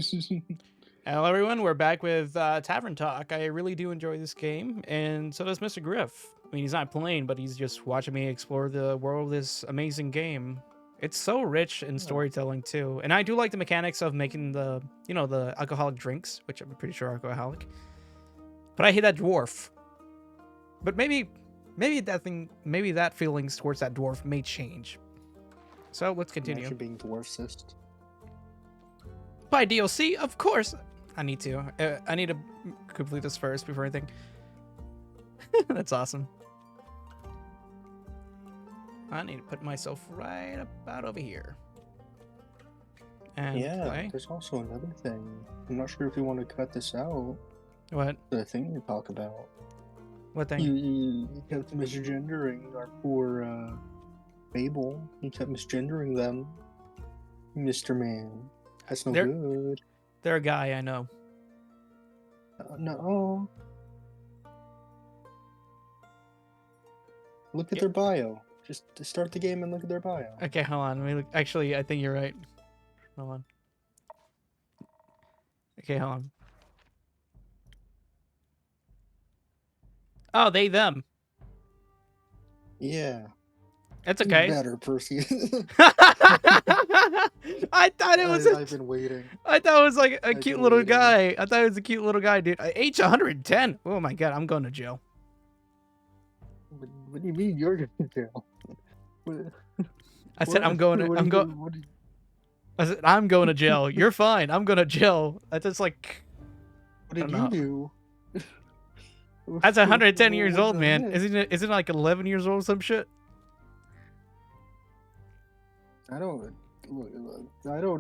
Hello, everyone. We're back with Tavern Talk. I really do enjoy this game, and so does Mr. Griff. I mean, he's not playing, but he's just watching me explore the world of this amazing game. It's so rich in Oh, storytelling too, and I do like the mechanics of making the alcoholic drinks, which I'm pretty sure are alcoholic. But I hate that dwarf. But maybe that feelings towards that dwarf may change. So let's continue. imagine being dwarfist. Buy DLC, of course. I need to. I need to complete this first before anything. That's awesome. I need to put myself right about over here. And Yeah, play. there's also another thing. I'm not sure if you want to cut this out. What? The thing you talk about. What thing? You kept misgendering our poor Fable. You kept misgendering them, Mr. Man. That's no good. They're a guy, I know. No. Look at their bio. Just start the game and look at their bio. Okay, hold on. Let me look. Actually, I think you're right. Hold on. Okay, hold on. Oh, they, them. Yeah. It's okay. Better, Percy. I thought it was. I've been waiting. I thought it was like a cute little guy. I thought it was a cute little guy, dude. Age 110. Oh my god, I'm going to jail. What do you mean you're going to jail? I said I'm going to. I said I'm going to jail. You're fine. I'm going to jail. That's just like. What did you do? That's 110 years old, man. Isn't it like 11 years old or some shit? I don't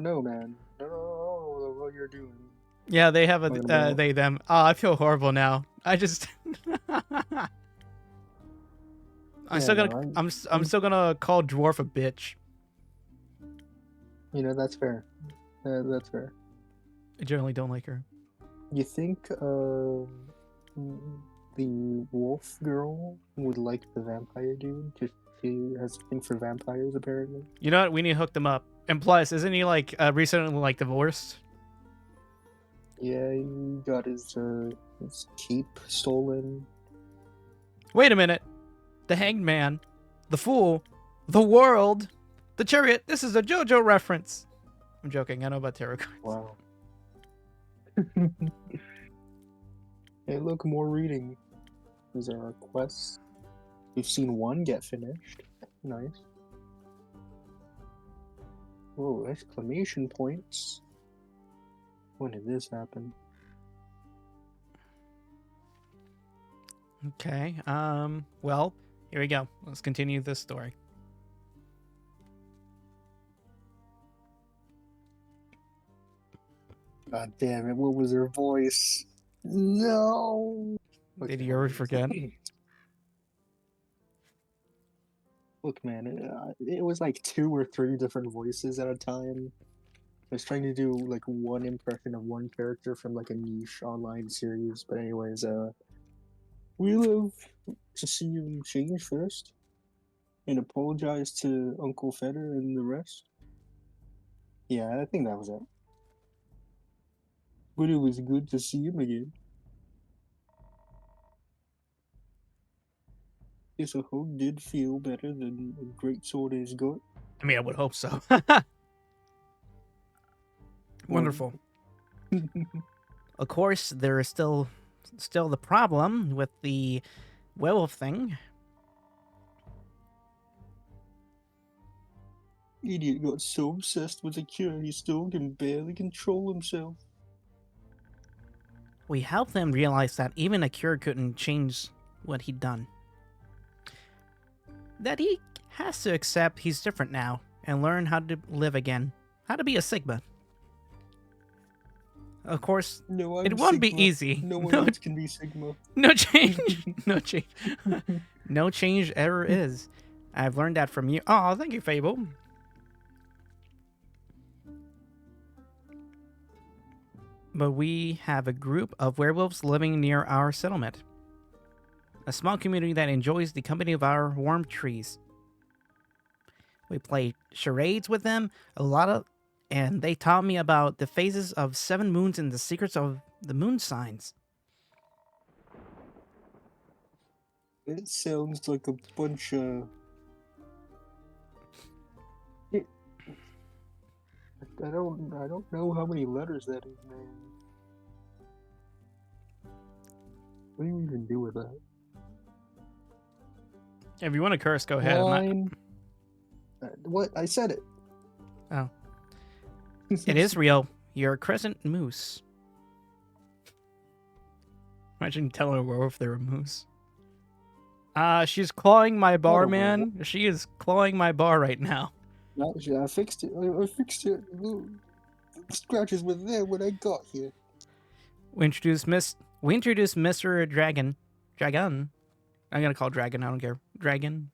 know, man. I don't know what you're doing. Yeah, they have a they them. Oh, I feel horrible now. I just I'm still gonna call Dwarf a bitch. You know, that's fair. That's fair. I generally don't like her. You think the wolf girl would like the vampire dude? Just she has a thing for vampires, apparently. You know what? We need to hook them up. And plus, isn't he like recently like divorced? Yeah, he got his keep stolen. Wait a minute. The Hanged Man, the Fool, the World, the Chariot. This is a JoJo reference. I'm joking. I know about tarot cards. Wow. Hey, look, more reading. These are our quests. We've seen one get finished. Nice. Whoa, exclamation points. When did this happen? Okay. Well, here we go. Let's continue this story. God damn it, what was her voice? No! Did you ever forget? Look, man, it was like 2 or 3 different voices at a time. I was trying to do like one impression of one character from like a niche online series, but anyways, we love to see you change first and apologize to Uncle Feder and the rest. Yeah, I think that was it. But it was good to see him again. Guess a hug did feel better than a great sword in his gut. I mean, I would hope so. Wonderful. Of course, there is still the problem with the werewolf thing. Idiot got so obsessed with the cure he still can barely control himself. We helped him realize that even a cure couldn't change what he'd done. That he has to accept he's different now and learn how to live again. How to be a Sigma. Of course, no, it won't be easy. No one else can be Sigma. No change. No change. No change ever is. I've learned that from you. Oh, thank you, Fable. But we have a group of werewolves living near our settlement. A small community that enjoys the company of our warm trees. We play charades with them, a lot of and they taught me about the phases of 7 moons and the secrets of the moon signs. It sounds like a bunch of. I don't know how many letters that is, man. What do you even do with that? If you want to curse, go ahead. I'm not. Line. What? I said it. Oh. It is real. You're a crescent moose. Imagine telling a werewolf they're a moose. She's clawing my bar, man. She is clawing my bar right now. No, I fixed it. I fixed it. Look, the scratches were there when I got here. We introduced Mr. Dragon. Dragon. I'm gonna call Dragon. I don't care. Dragon.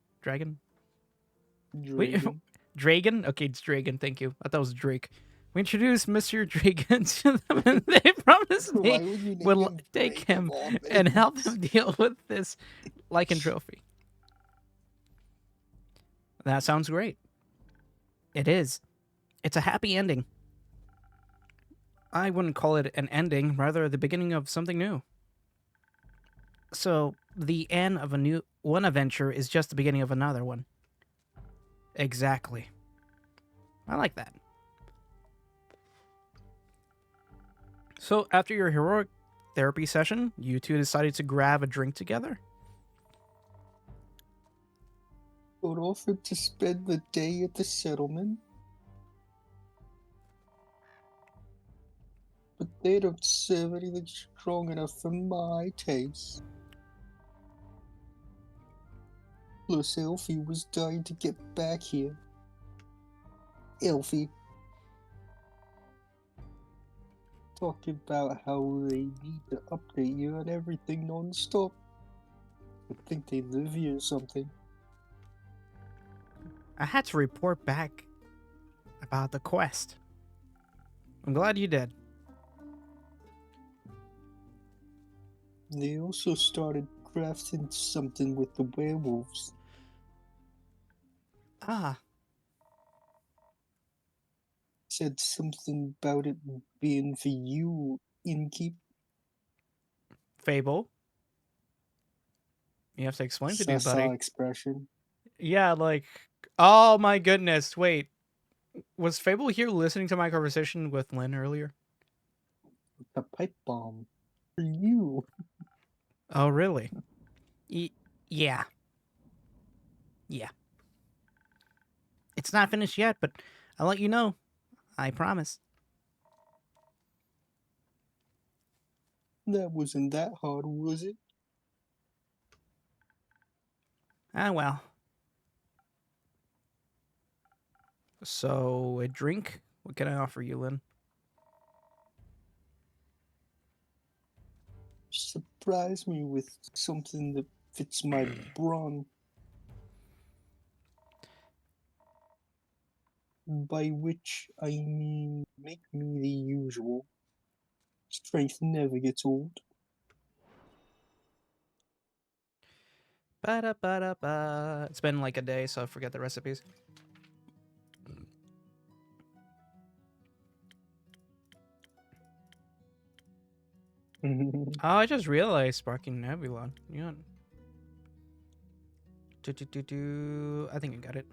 Wait, Dragon. Dragon? Okay, it's Dragon. Thank you. I thought it was Drake. We introduced Mr. Dragon to them, and they promised Why me would you name would him take Drake him of all and help names? him deal with this lycanthropy. That sounds great. It is. It's a happy ending. I wouldn't call it an ending, rather the beginning of something new. So, the end of one adventure is just the beginning of another one. Exactly. I like that. So, after your heroic therapy session, you two decided to grab a drink together? But offered to spend the day at the settlement. But they don't serve anything strong enough for my taste. Plus, Elfie was dying to get back here. Elfie. Talking about how they need to update you on everything non-stop. I think they live here or something. I had to report back about the quest. I'm glad you did. They also started crafting something with the werewolves. Ah, Said something about it being for you, Innkeep. Fable. You have to explain to me, Sasa buddy. expression. Yeah, like, oh my goodness. Wait, was Fable here listening to my conversation with Lynn earlier? The pipe bomb. For you. Oh, really? Yeah. Yeah. It's not finished yet, but I'll let you know. I promise. That wasn't that hard, was it? Ah, well. So, a drink? What can I offer you, Lynn? Surprise me with something that fits my brawn. By which I mean make me the usual. Strength never gets old. Ba-da-ba-da-ba. It's been like a day, so I forget the recipes. Oh, I just realized Sparking Nebula. Yeah. I think I got it.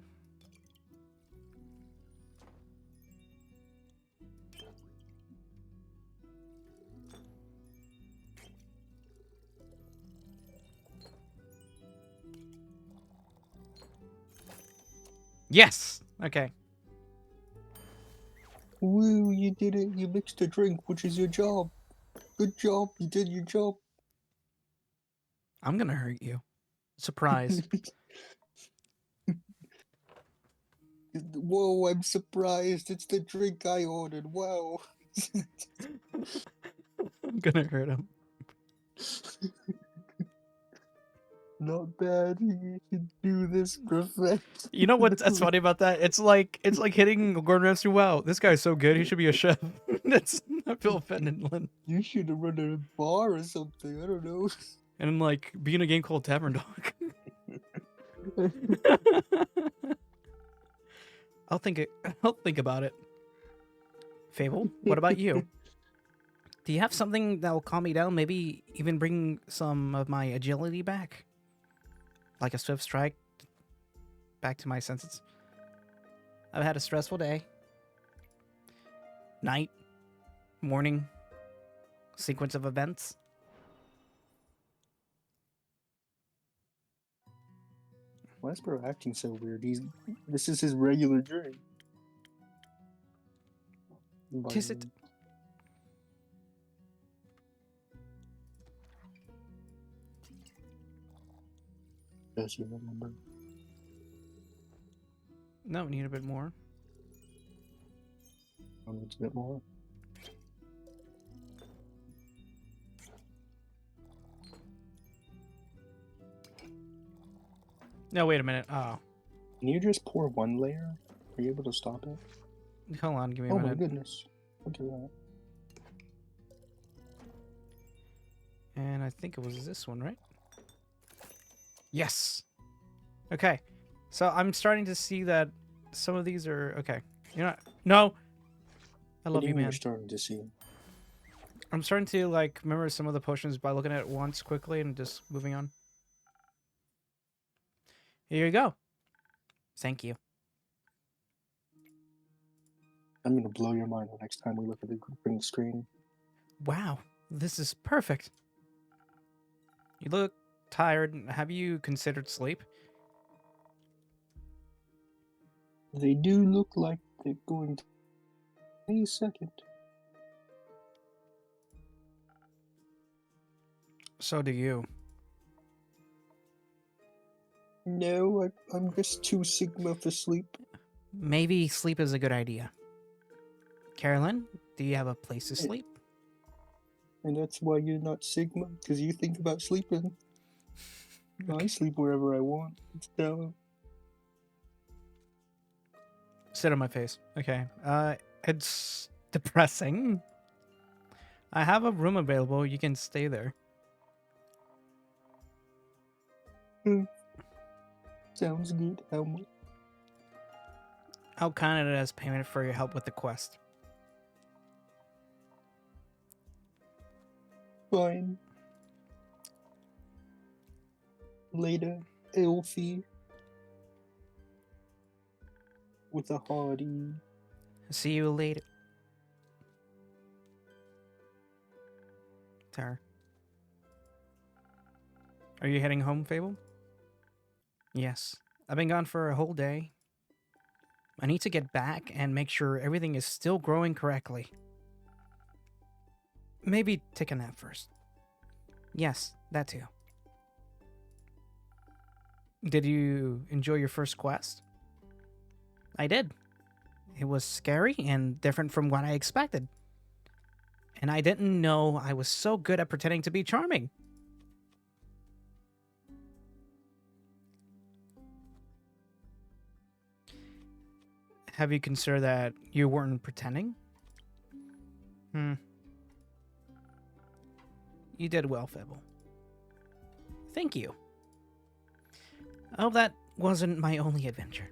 Yes! Okay. Woo, you did it. You mixed a drink, which is your job. Good job. You did your job. I'm gonna hurt you. Surprise. Whoa, I'm surprised. It's the drink I ordered. Wow. I'm gonna hurt him. Not bad. You should do this professionally. You know what's funny about that? It's like hitting Gordon Ramsay. Wow, this guy's so good. He should be a chef. That's I feel offended, Lynn. You should have run a bar or something. I don't know. And like be in a game called Tavern Talk. I'll think about it. Fable. What about you? Do you have something that will calm me down? Maybe even bring some of my agility back? Like a swift strike back to my senses? I've had a stressful day. Night, morning, sequence of events. Why is bro acting so weird? This is his regular drink. Is it? Does you remember? No, we need a bit more. I need a bit more. No, wait a minute. Oh, Can you just pour one layer? Are you able to stop it? hold on. Give me a Oh my minute. goodness. Look at that. And I think it was this one, right? Yes. Okay. So I'm starting to see that some of these are okay. You're not. No. I love you, man. You're starting to see. I'm starting to like remember some of the potions by looking at it once quickly and just moving on. Here you go. Thank you. I'm gonna blow your mind the next time we look at the green screen. Wow, this is perfect. You look tired. Have you considered sleep? They do look like they're going to. Any second. So do you. No, I'm just too Sigma for sleep. Maybe sleep is a good idea. Carolyn, do you have a place to sleep? And that's why you're not Sigma, because you think about sleeping. I sleep wherever I want. It's down. Sit on my face. Okay. It's depressing. I have a room available. You can stay there. Sounds good. How much? I'll count it as payment for your help with the quest. Fine. Later, Elfie. With a hardy. See you later. Tara. Are you heading home, Fable? Yes. I've been gone for a whole day. I need to get back and make sure everything is still growing correctly. Maybe take a nap first. Yes, that too. Did you enjoy your first quest? I did. It was scary and different from what I expected. And I didn't know I was so good at pretending to be charming. Have you considered that you weren't pretending? You did well, Fibble. Thank you. I hope that wasn't my only adventure.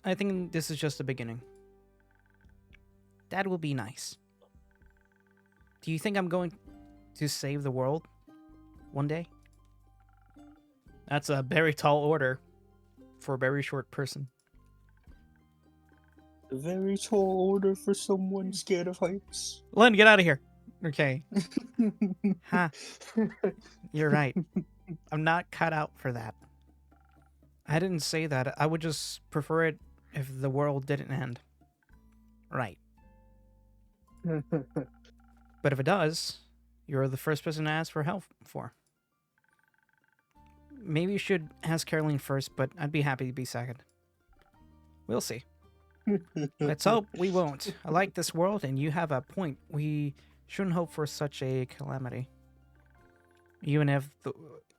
I think this is just the beginning. That will be nice. Do you think I'm going to save the world one day? That's a very tall order for a very short person. A very tall order for someone scared of heights. Len, get out of here. Okay. Ha. You're right. I'm not cut out for that. I didn't say that. I would just prefer it if the world didn't end. Right. But if it does, you're the first person to ask for help for. Maybe you should ask Caroline first, but I'd be happy to be second. We'll see. Let's hope we won't. I like this world, and you have a point. We shouldn't hope for such a calamity. Even if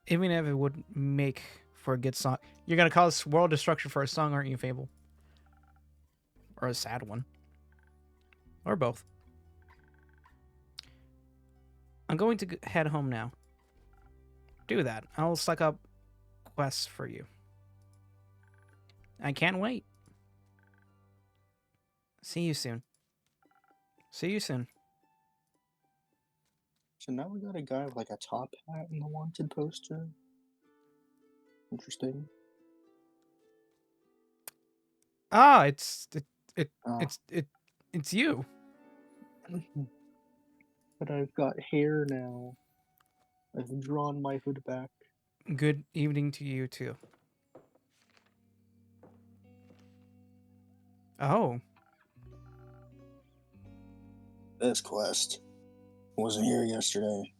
it would make for a good song. You're gonna cause world destruction for a song, aren't you, Fable? Or a sad one. Or both. I'm going to head home now. Do that. I'll suck up quests for you. I can't wait. See you soon. See you soon. So now we got a guy with like a top hat in the wanted poster. Interesting. Ah, Ah, it's you. but I've got hair now. I've drawn my hood back. Good evening to you too. Oh, This quest wasn't here yesterday.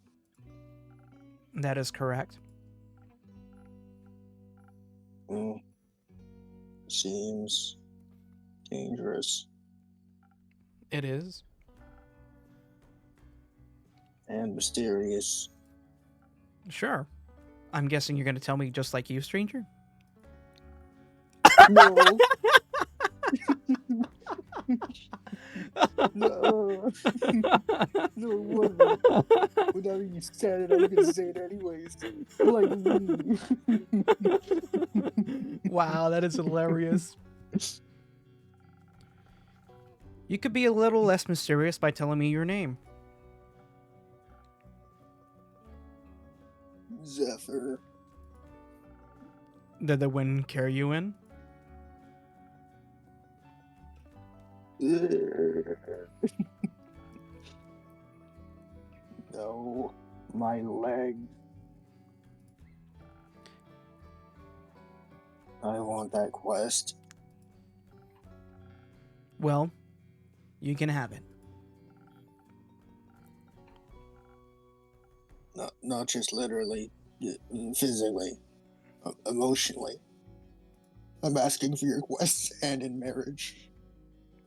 that is correct. Seems dangerous It is. and mysterious. Sure. I'm guessing you're gonna tell me just like you, stranger. No. No. No, it wasn't. Whenever you said it, I'm gonna say it anyways. Like me. Wow, that is hilarious. You could be a little less mysterious by telling me your name. Zephyr. Did the wind carry you in? No, my leg. I want that quest. Well, you can have it. Not just literally, physically, emotionally. I'm asking for your quest and in marriage.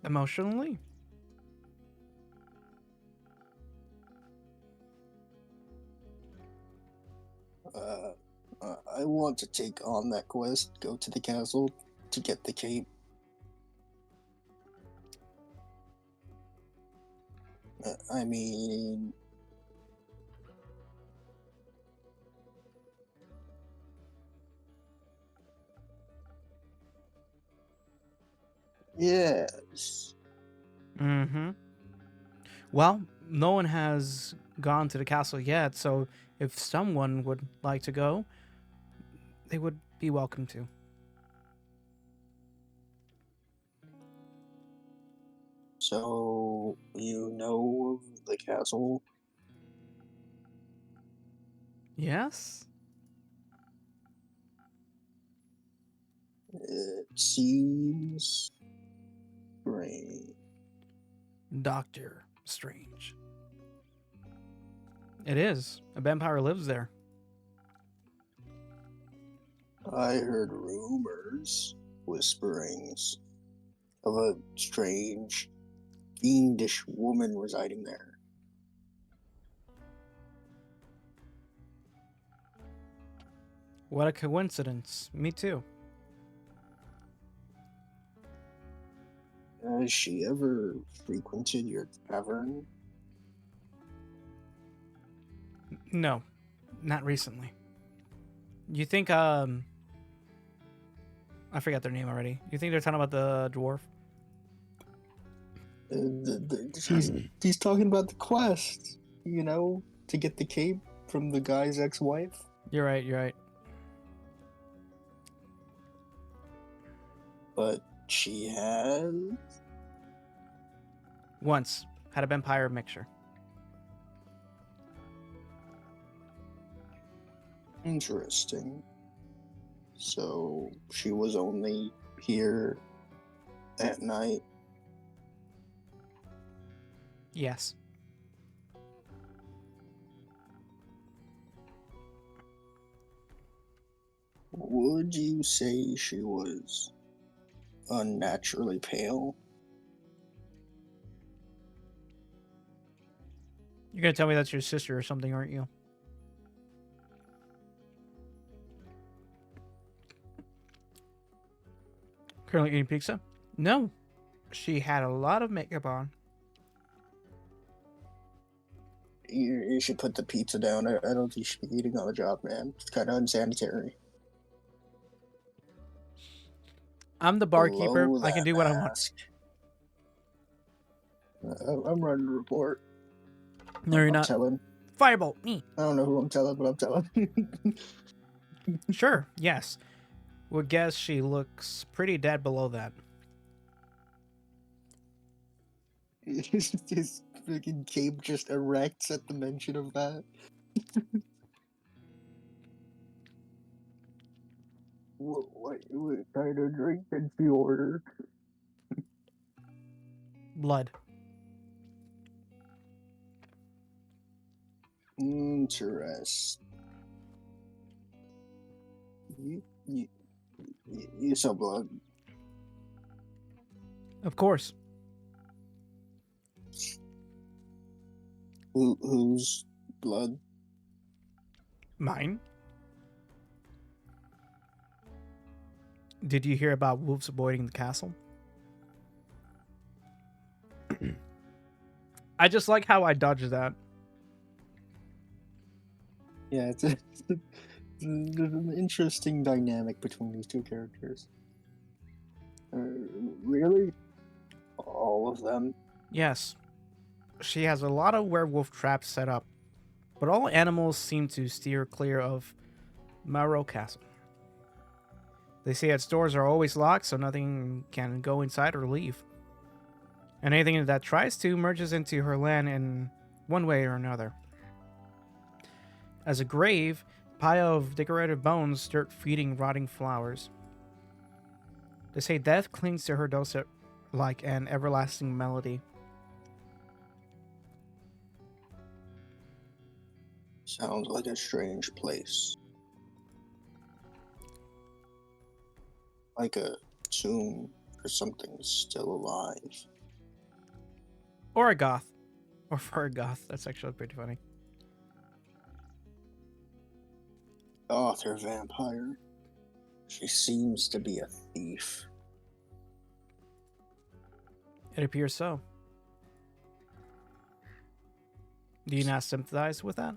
Emotionally? I want to take on that quest, go to the castle to get the cape. I mean, yes. Mm-hmm. Well, no one has gone to the castle yet, so if someone would like to go, they would be welcome to. So, you know of the castle? Yes? It seems strange. Doctor Strange. It is. A vampire lives there. I heard rumors, whisperings, of a strange, fiendish woman residing there. What a coincidence. Me too. Has she ever frequented your tavern? No, not recently. You think, I forgot their name already. You think they're talking about the dwarf? He's talking about the quest, to get the cape from the guy's ex-wife. You're right, you're right. But she has? Once. Had a vampire mixture. Interesting. So she was only here at night? Yes. Would you say she was unnaturally pale? You're gonna tell me that's your sister or something, aren't you? Currently eating pizza? No. She had a lot of makeup on. You should put the pizza down. I don't think you should be eating on the job, man. It's kind of unsanitary. I'm the barkeeper. Below I can that do what I want. mask. I'm running a report. No, you're I'm not. telling. Firebolt. Me. I don't know who I'm telling, but I'm telling. Sure. Yes. Would guess she looks pretty dead below that. His freaking cape just erects at the mention of that. What kind of drink did she order? Blood. Interest. You, you, you saw blood. Of course. Whose blood? Mine. Did you hear about wolves avoiding the castle? I just like how I dodged that. Yeah, there's an interesting dynamic between these two characters. Really? All of them? Yes. She has a lot of werewolf traps set up, but all animals seem to steer clear of Marrow Castle. They say its doors are always locked, so nothing can go inside or leave. And anything that tries to merges into her land in one way or another. As a grave, pile of decorative bones start feeding rotting flowers. They say death clings to her dulcet like an everlasting melody. Sounds like a strange place. Like a tomb for something still alive. Or a goth. Or for a goth. That's actually pretty funny. Author vampire. She seems to be a thief. It appears so. Do you not sympathize with that?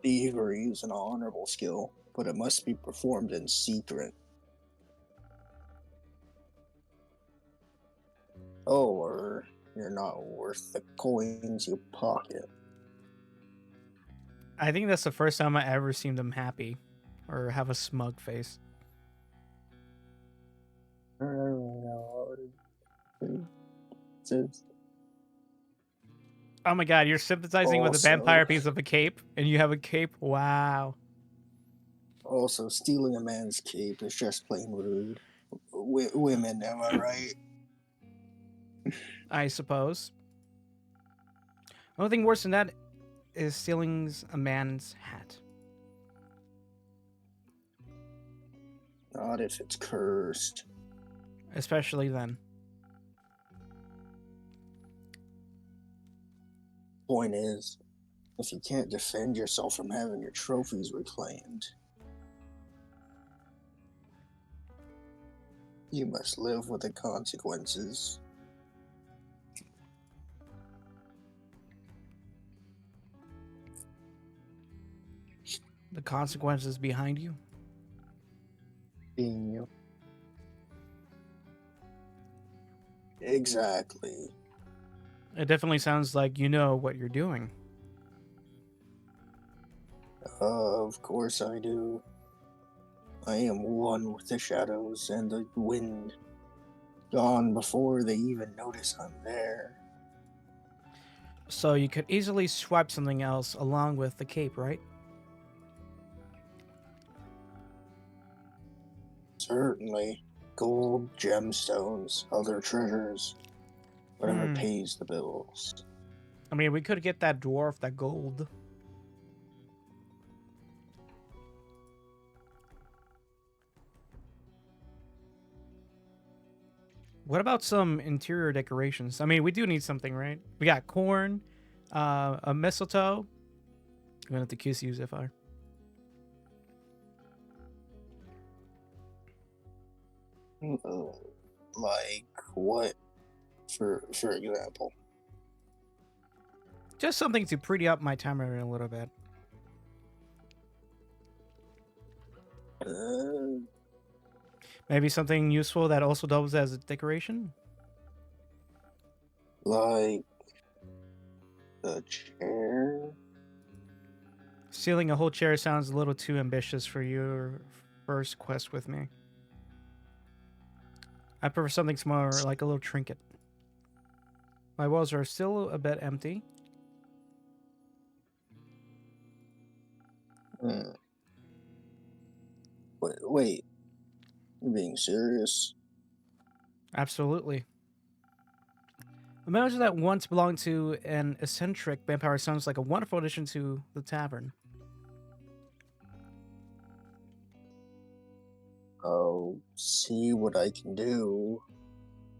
Thievery is an honorable skill, but it must be performed in secret. Or you're not worth the coins you pocket. I think that's the first time I ever seen them happy. Or have a smug face. I don't really know what it says. Oh my god, you're sympathizing with a Also- vampire piece of a cape, and you have a cape? Wow. Also, stealing a man's cape is just plain rude. Women, am I right? I suppose. Only thing worse than that is stealing a man's hat. Not if it's cursed. Especially then. Point is, if you can't defend yourself from having your trophies reclaimed, you must live with the consequences. The consequences behind you. Being you. Exactly. It definitely sounds like you know what you're doing. Of course I do. I am one with the shadows and the wind. Gone before they even notice I'm there. So you could easily swipe something else along with the cape, right? Certainly. Gold, gemstones, other treasures. Whatever pays the bills. I mean, we could get that dwarf, that gold. What about some interior decorations? I mean, we do need something, right? We got corn, a mistletoe. I'm gonna have to kiss you, Zephyr. Like what? For example. Just something to pretty up my timer a little bit. Maybe something useful that also doubles as a decoration? Like a chair? Stealing a whole chair sounds a little too ambitious for your first quest with me. I prefer something smaller, like a little trinket. My walls are still a bit empty. Hmm. Wait, you being serious? Absolutely. A manager that once belonged to an eccentric vampire sounds like a wonderful addition to the tavern. I'll see what I can do.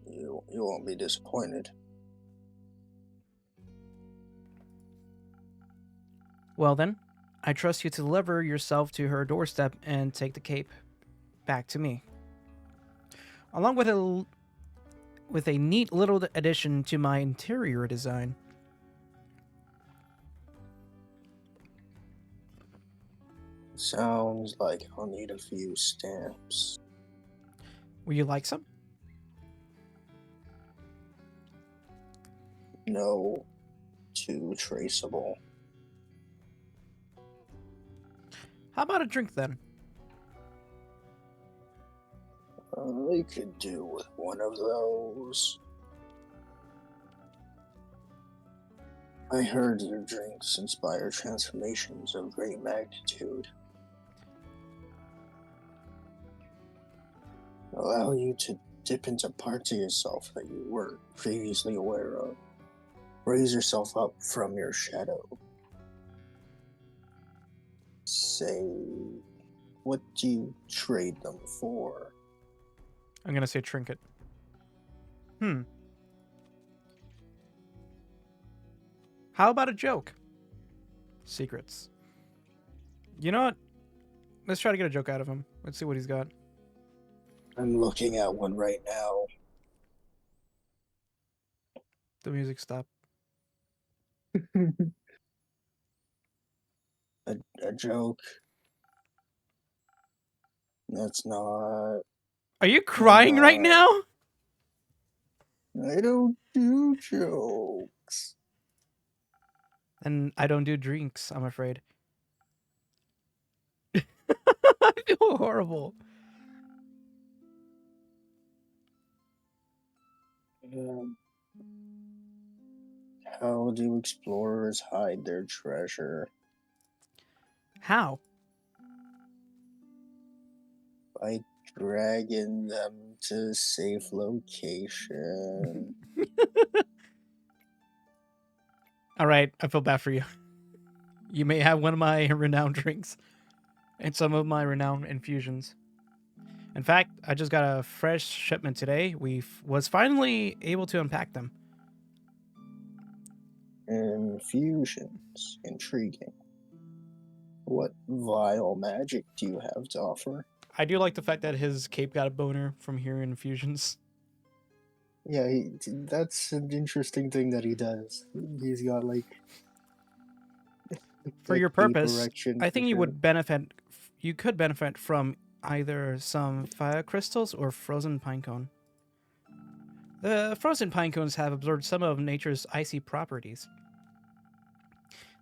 You won't be disappointed. Well then, I trust you to deliver yourself to her doorstep and take the cape back to me, along with a neat little addition to my interior design. Sounds like I'll need a few stamps. Would you like some? No, too traceable. How about a drink then? I could do with one of those. I heard your drinks inspire transformations of great magnitude. Allow you to dip into parts of yourself that you weren't previously aware of. Raise yourself up from your shadow. Say, what do you trade them for? I'm gonna say trinket. Hmm. How about a joke? Secrets. You know what? Let's try to get a joke out of him. Let's see what he's got. I'm looking at one right now. The music stopped. A joke. That's not. Are you I'm crying right not. now? I don't do jokes. And I don't do drinks, I'm afraid. I feel horrible. Um, how do explorers hide their treasure? How? By dragging them to a safe location. All right, I feel bad for you. You may have one of my renowned drinks and some of my renowned infusions. In fact, I just got a fresh shipment today. Was finally able to unpack them. Infusions. Intriguing. What vile magic do you have to offer? I do like the fact that his cape got a boner from hearing infusions. Yeah, that's an interesting thing that he does. He's got like For a your cape purpose, erection I for think you sure. would benefit. You could benefit from either some fire crystals or frozen pinecone. The frozen pinecones have absorbed some of nature's icy properties.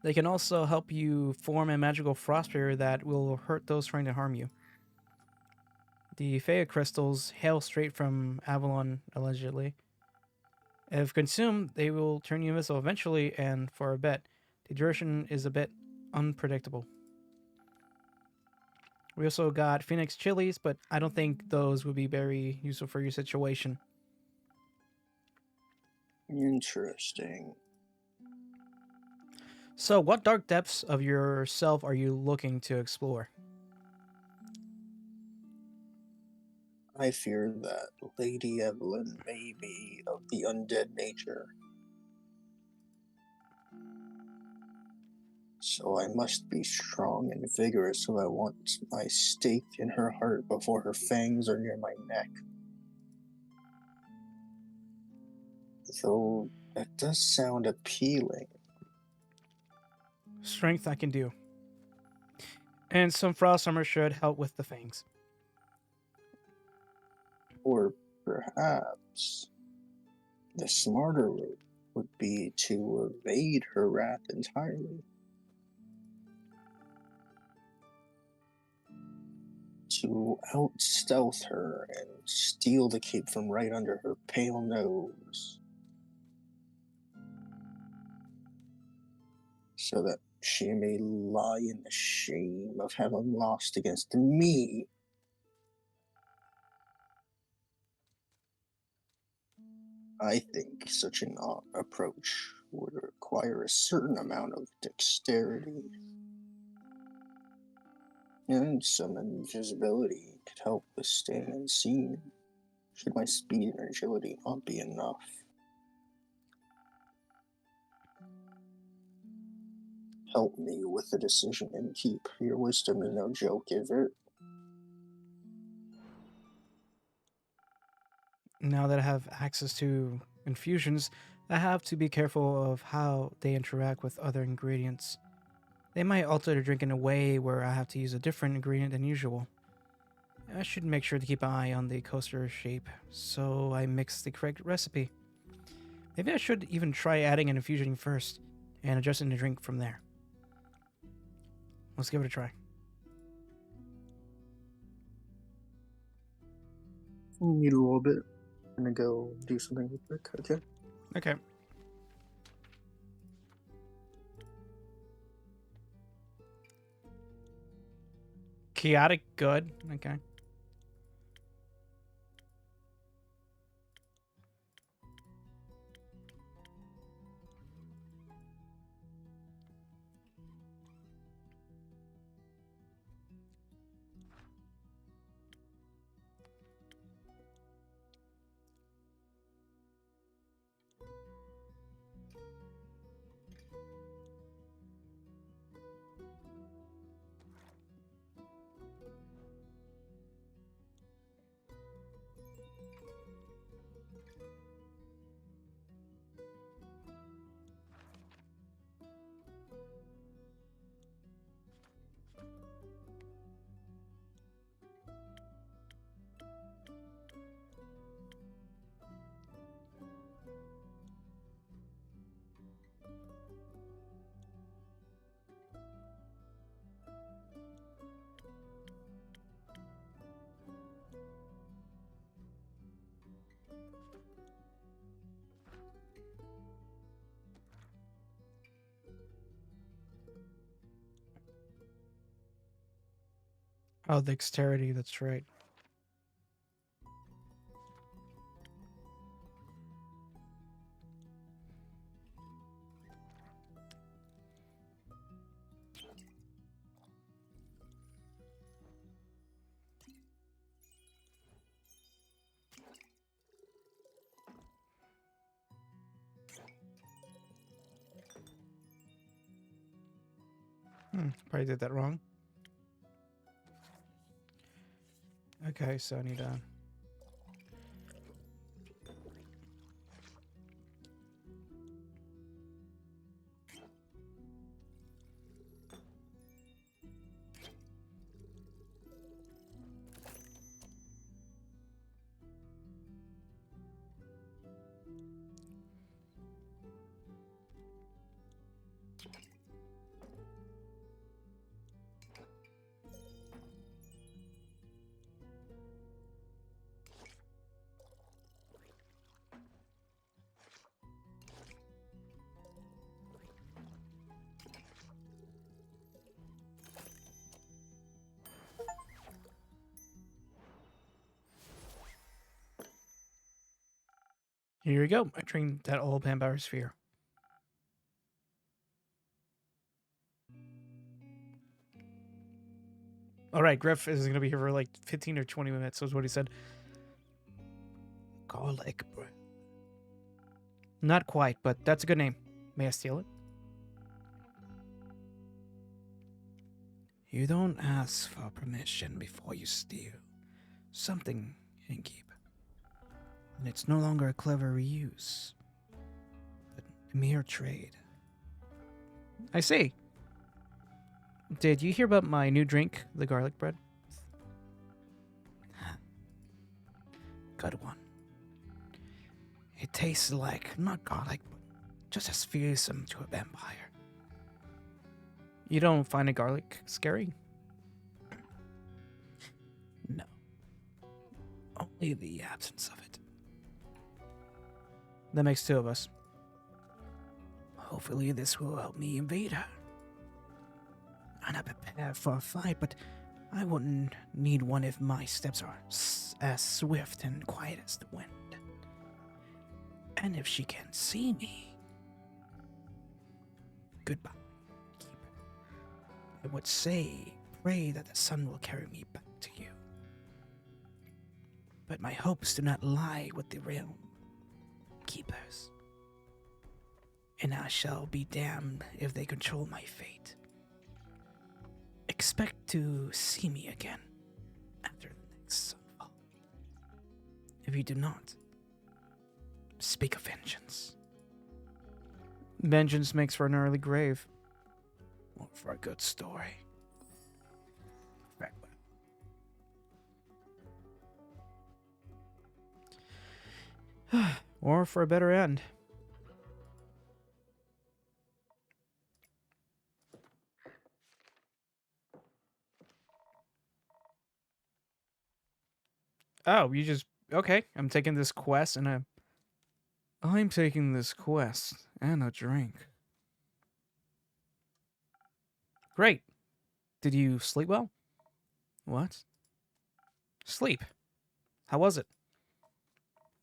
They can also help you form a magical frost barrier that will hurt those trying to harm you. The Fey crystals hail straight from Avalon, allegedly. If consumed, they will turn you invisible eventually, and for a bit, the duration is a bit unpredictable. We also got Phoenix chilies, but I don't think those would be very useful for your situation. Interesting. So, what dark depths of yourself are you looking to explore? I fear that Lady Evelyn may be of the undead nature, so I must be strong and vigorous if I want my stake in her heart before her fangs are near my neck. Though that does sound appealing. Strength I can do. And some frost armor should help with the fangs. Or perhaps the smarter route would be to evade her wrath entirely. To out stealth her and steal the cape from right under her pale nose, so that she may lie in the shame of having lost against me. I think such an approach would require a certain amount of dexterity, and some invisibility could help with staying unseen, should my speed and agility not be enough. Help me with the decision and keep. Your wisdom is no joke, is it? Now that I have access to infusions, I have to be careful of how they interact with other ingredients. They might alter the drink in a way where I have to use a different ingredient than usual. I should make sure to keep an eye on the coaster shape so I mix the correct recipe. Maybe I should even try adding an infusion first and adjusting the drink from there. Let's give it a try. Need a little bit. I'm gonna go do something real quick, okay? Okay. Chaotic good. Okay. Oh, dexterity. That's right. Probably did that wrong. Okay, so I need to. Here we go. I trained that old vampire sphere. All right, Griff is going to be here for like 15 or 20 minutes, is what he said. Garlic bread. Not quite, but that's a good name. May I steal it? You don't ask for permission before you steal. Something you can keep. And it's no longer a clever reuse, but a mere trade. I see. Did you hear about my new drink, the garlic bread? good one. It tastes like, not garlic, but just as fearsome to a vampire. You don't find a garlic scary? No. Only the absence of it. That makes two of us. Hopefully this will help me invade her. I'm not prepared for a fight, but I wouldn't need one if my steps are as swift and quiet as the wind. And if she can't see me... Goodbye, keeper. I would say, pray that the sun will carry me back to you. But my hopes do not lie with the realm keepers. And I shall be damned if they control my fate. Expect to see me again after the next sunfall. If you do not, speak of vengeance. Vengeance makes for an early grave. Or for a good story. Farewell. Or for a better end. Oh, you just... Okay, I'm taking this quest and I'm taking this quest and a drink. Great. Did you sleep well? What? Sleep. How was it?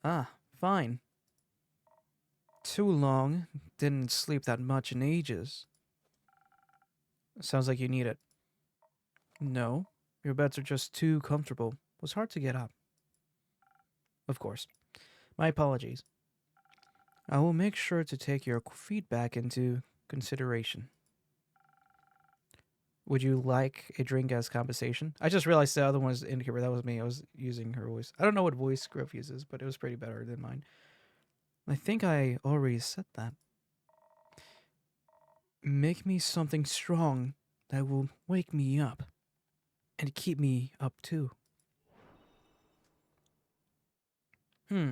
Ah, fine. Too long. Didn't sleep that much in ages. Sounds like you need it. No, your beds are just too comfortable. It was hard to get up. Of course. My apologies. I will make sure to take your feedback into consideration. Would you like a drink as compensation? I just realized the other one was in here, but that was me. I was using her voice. I don't know what voice Griff uses, but it was pretty better than mine. I think I already said that. Make me something strong that will wake me up. And keep me up too. Hmm.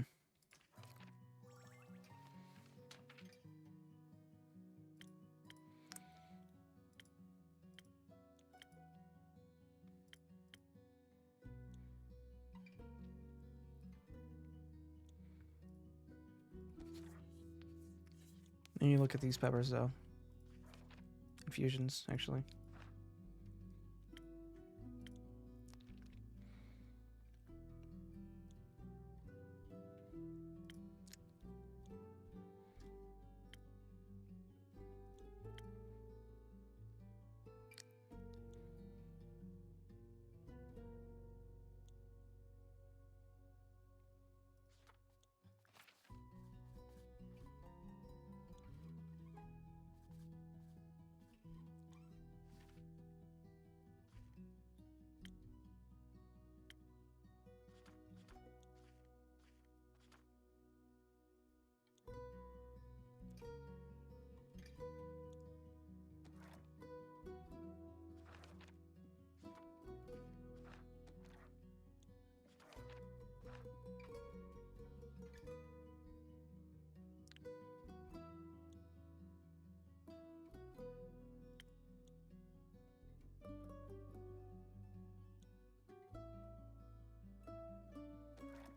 And you look at these peppers, though. Infusions, actually.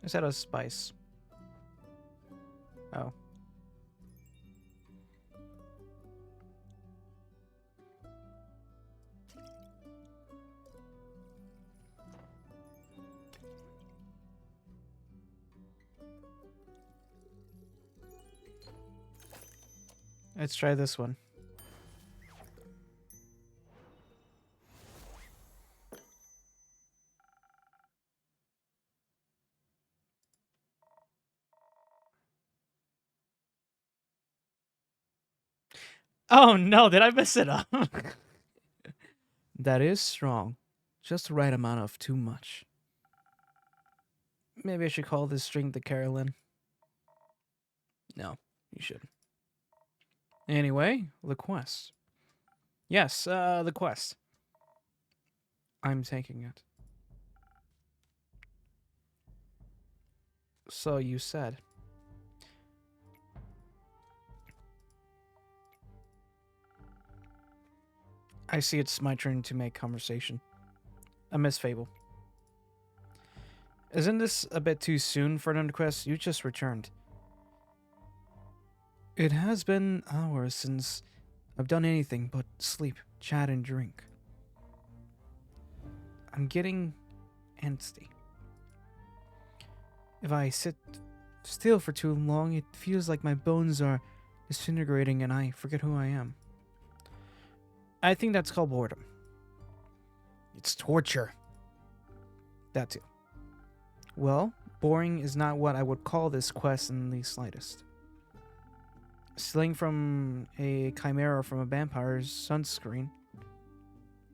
I said a spice. Oh. Let's try this one. Oh no, did I mess it up? That is strong. Just the right amount of too much. Maybe I should call this drink the Carolyn. No, you shouldn't. Anyway, the quest. Yes, the quest. I'm taking it. So you said. I see it's my turn to make conversation. Miss Fable. Isn't this a bit too soon for another quest? You just returned. It has been hours since I've done anything but sleep, chat, and drink. I'm getting antsy. If I sit still for too long, it feels like my bones are disintegrating and I forget who I am. I think that's called boredom. It's torture. That too. Well, boring is not what I would call this quest in the slightest. Stealing from a chimera from a vampire's sunscreen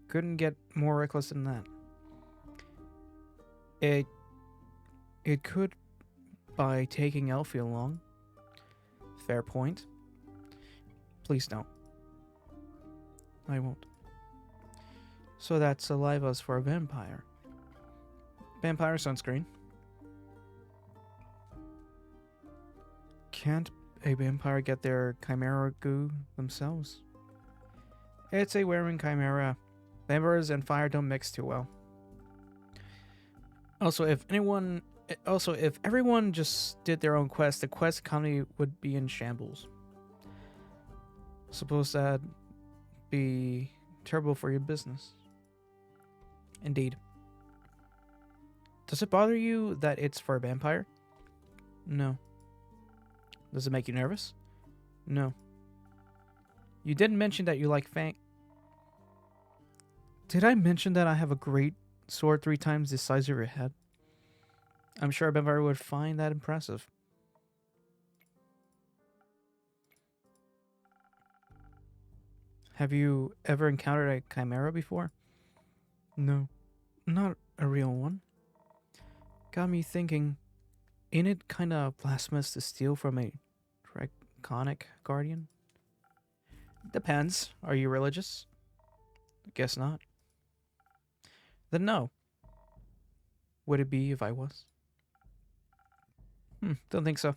couldn't get more reckless than that. It could by taking Elfie along. Fair point. Please don't. I won't. So that saliva's for a vampire. Vampire sunscreen. Can't a vampire get their chimera goo themselves? It's a wearing chimera. Vampires and fire don't mix too well. Also, if everyone just did their own quest, the quest economy would be in shambles. Suppose that'd be terrible for your business. Indeed. Does it bother you that it's for a vampire? No. Does it make you nervous? No. You didn't mention that you like Fang. Did I mention that I have a great sword 3 times the size of your head? I'm sure a vampire would find that impressive. Have you ever encountered a chimera before? No. Not a real one. Got me thinking, ain't it kinda blasphemous to steal from a draconic guardian? Depends. Are you religious? Guess not. Then no. Would it be if I was? Don't think so.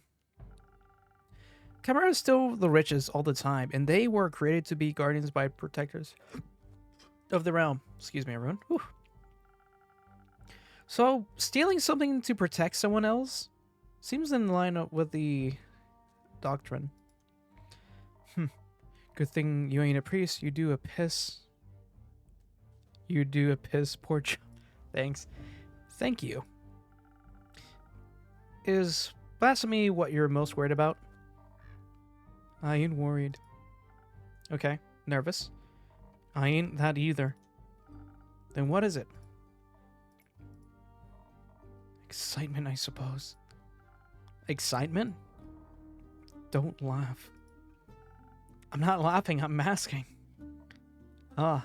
Chimeras still the richest all the time, and they were created to be guardians by protectors of the realm. Excuse me, everyone. Whew. So, stealing something to protect someone else seems in line with the doctrine. Good thing you ain't a priest. You do a piss poor job. Thanks. Thank you. Is blasphemy what you're most worried about? I ain't worried. Okay. Nervous? I ain't that either. Then what is it? Excitement, I suppose. Excitement? Don't laugh. I'm not laughing, I'm masking. Ah.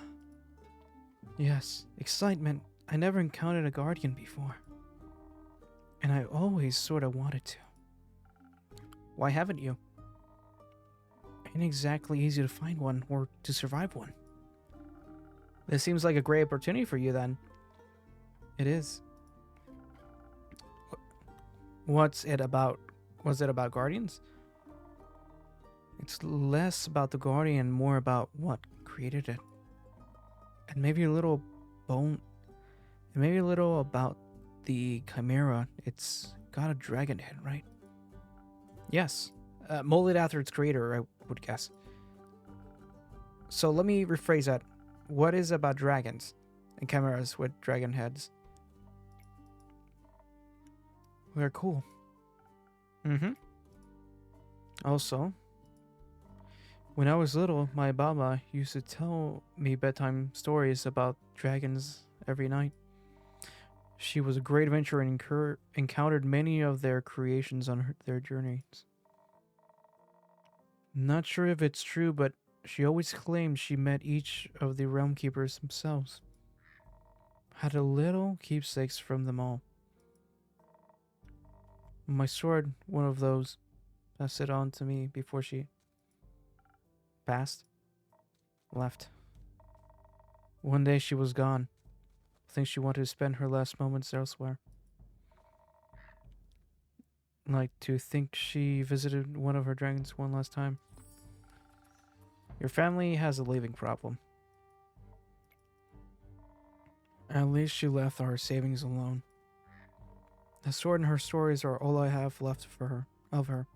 Yes, excitement. I never encountered a guardian before. And I always sort of wanted to. Why haven't you? Ain't exactly easy to find one or to survive one. This seems like a great opportunity for you then. It is. What's it about? Was it about guardians? It's less about the guardian, more about what created it. And maybe a little about the chimera. It's got a dragon head, right? Yes. Molded after its creator, I would guess. So let me rephrase that. What is about dragons and chimeras with dragon heads? They're cool. Also, when I was little, my Baba used to tell me bedtime stories about dragons every night. She was a great adventurer and encountered many of their creations on their journeys. Not sure if it's true, but she always claimed she met each of the realm keepers themselves. Had a little keepsakes from them all. My sword, one of those, passed it on to me before she left. One day she was gone. I think she wanted to spend her last moments elsewhere. like to think she visited one of her dragons one last time. Your family has a leaving problem. At least she left our savings alone. The sword and her stories are all I have left for her of her.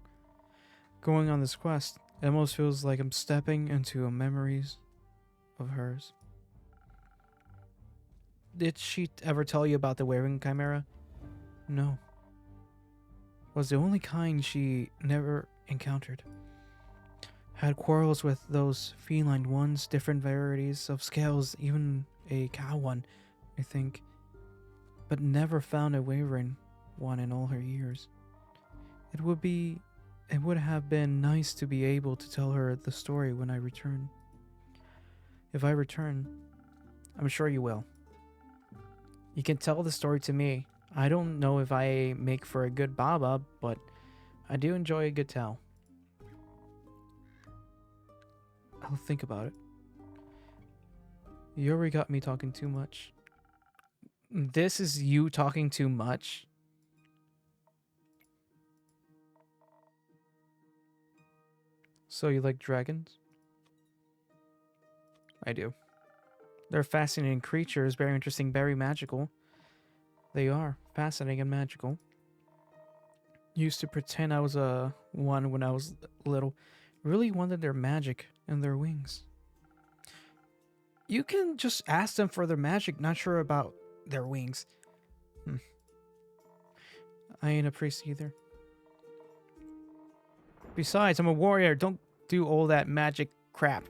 Going on this quest, it almost feels like I'm stepping into a memories of hers. Did she ever tell you about the Waving Chimera? No. Was the only kind she never encountered. Had quarrels with those feline ones, different varieties of scales, even a cow one, I think. But never found a Wavering one in all her years. It would have been nice to be able to tell her the story when I return. If I return, I'm sure you will. You can tell the story to me. I don't know if I make for a good Baba, but I do enjoy a good tell. I'll think about it. You already got me talking too much. This is you talking too much? So you like dragons? I do. They're fascinating creatures, very interesting, very magical. They are fascinating and magical. Used to pretend I was a one when I was little. Really wanted their magic and their wings. You can just ask them for their magic, not sure about their wings. I ain't a priest either. Besides, I'm a warrior. Don't do all that magic crap.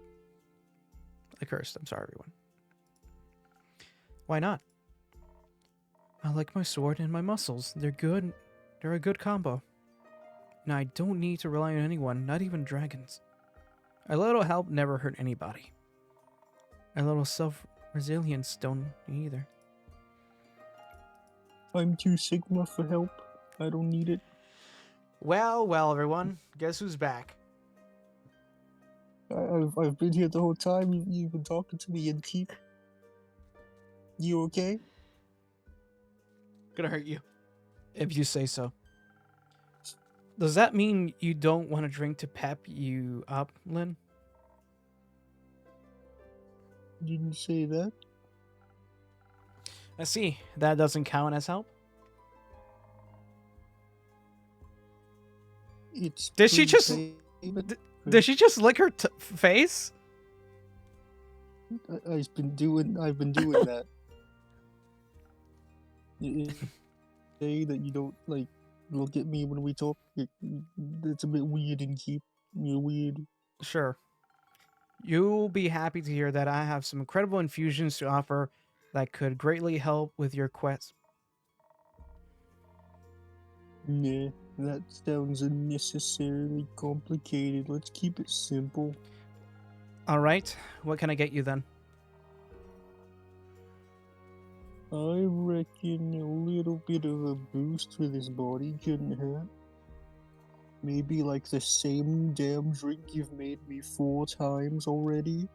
I cursed. I'm sorry, everyone. Why not? I like my sword and my muscles. They're good. They're a good combo. And I don't need to rely on anyone, not even dragons. A little help never hurt anybody. A little self-resilience don't either. I'm too Sigma for help. I don't need it. Well, everyone. Guess who's back? I've been here the whole time. You've been talking to me and keep. You okay? Gonna hurt you. If you say so. Does that mean you don't want to drink to pep you up, Lynn? Didn't say that. I see. That doesn't count as help? It's Did she just... Did she just lick her face? I've been doing that. Say that you don't like look at me when we talk. It's a bit weird and keep. You're weird. Sure. You'll be happy to hear that I have some incredible infusions to offer that could greatly help with your quest. Nah, that sounds unnecessarily complicated. Let's keep it simple. All right. What can I get you then? I reckon a little bit of a boost for this body couldn't hurt. Maybe like the same damn drink you've made me 4 times already.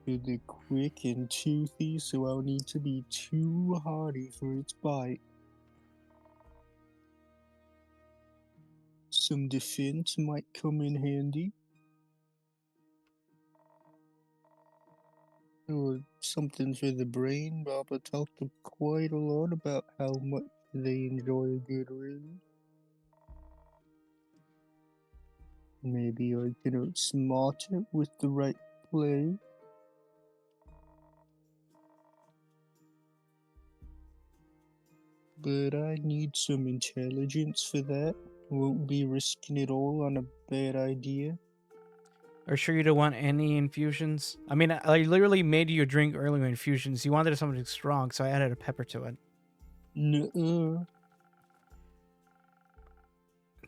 They're quick and toothy, so I'll need to be too hardy for its bite. Some defense might come in handy. Or something for the brain. Baba talked quite a lot about how much they enjoy a good read. Maybe I can outsmart it with the right play. But I need some intelligence for that. Won't be risking it all on a bad idea. Are you sure you don't want any infusions? I mean, I literally made you a drink earlier with infusions. You wanted something strong, so I added a pepper to it. Nuh-uh.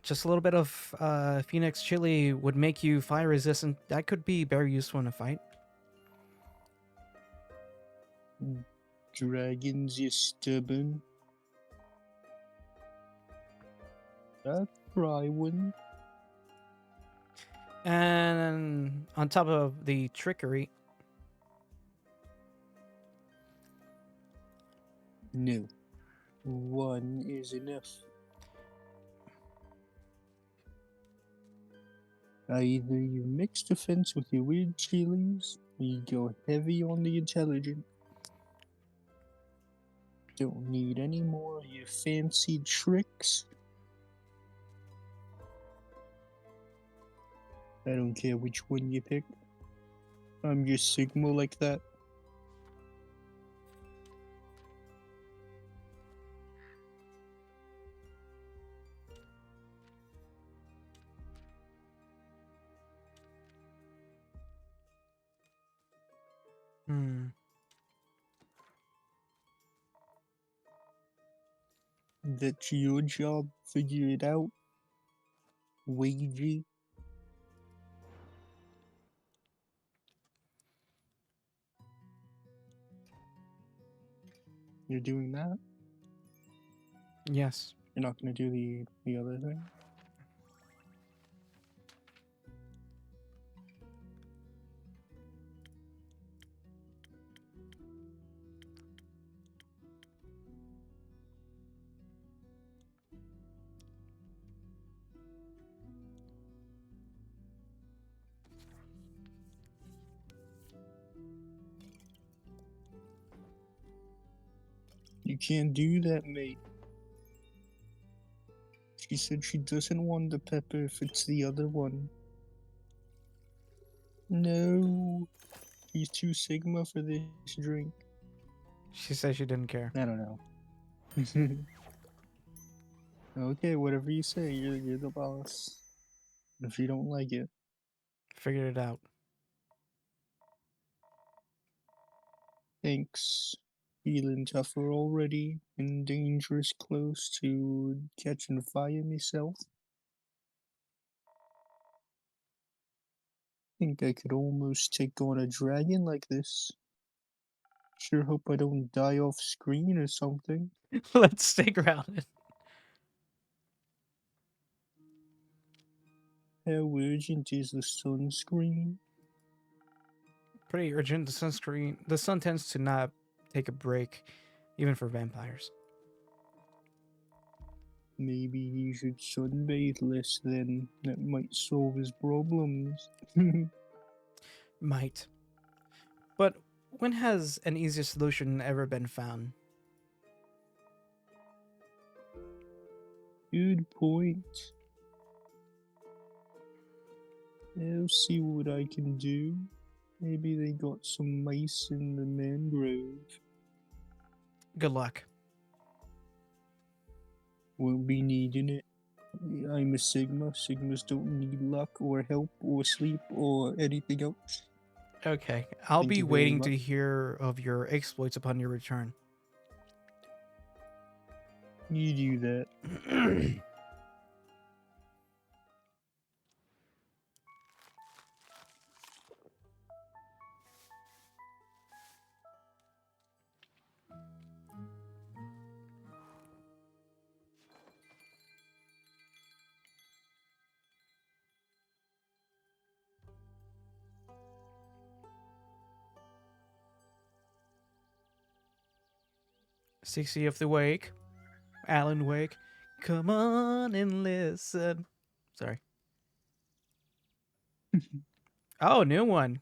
Just a little bit of Phoenix chili would make you fire resistant. That could be very useful in a fight. Dragons, you stubborn. I'll try one. And on top of the trickery, No. One is enough. Either you mix defense with your weird chilies, or you go heavy on the intelligent. Don't need any more of your fancy tricks. I don't care which one you pick. I'm just Sigma like that. Hmm. That's your job. Figure it out. Wagey. You're doing that? Yes. You're not gonna do the other thing? You can't do that, mate. She said she doesn't want the pepper if it's the other one. No. He's too Sigma for this drink. She said she didn't care. I don't know. Okay, whatever you say, you're the boss. If you don't like it, Figured it out. thanks. Feeling tougher already and dangerous close to catching fire myself. Think I could almost take on a dragon like this. Sure hope I don't die off screen or something. Let's stay grounded. How urgent is the sunscreen? Pretty urgent. The sunscreen. The sun tends to not take a break, even for vampires. Maybe he should sunbathe less then. That might solve his problems. Might. But when has an easier solution ever been found? Good point. I'll see what I can do. Maybe they got some mice in the mangrove. Good luck. Won't be needing it. I'm a Sigma. Sigmas don't need luck or help or sleep or anything else. Okay. I'll Thank be you very waiting much. to hear of your exploits upon your return. You do that. 60 of the Wake. Alan Wake. Come on and listen. Sorry. Oh, new one.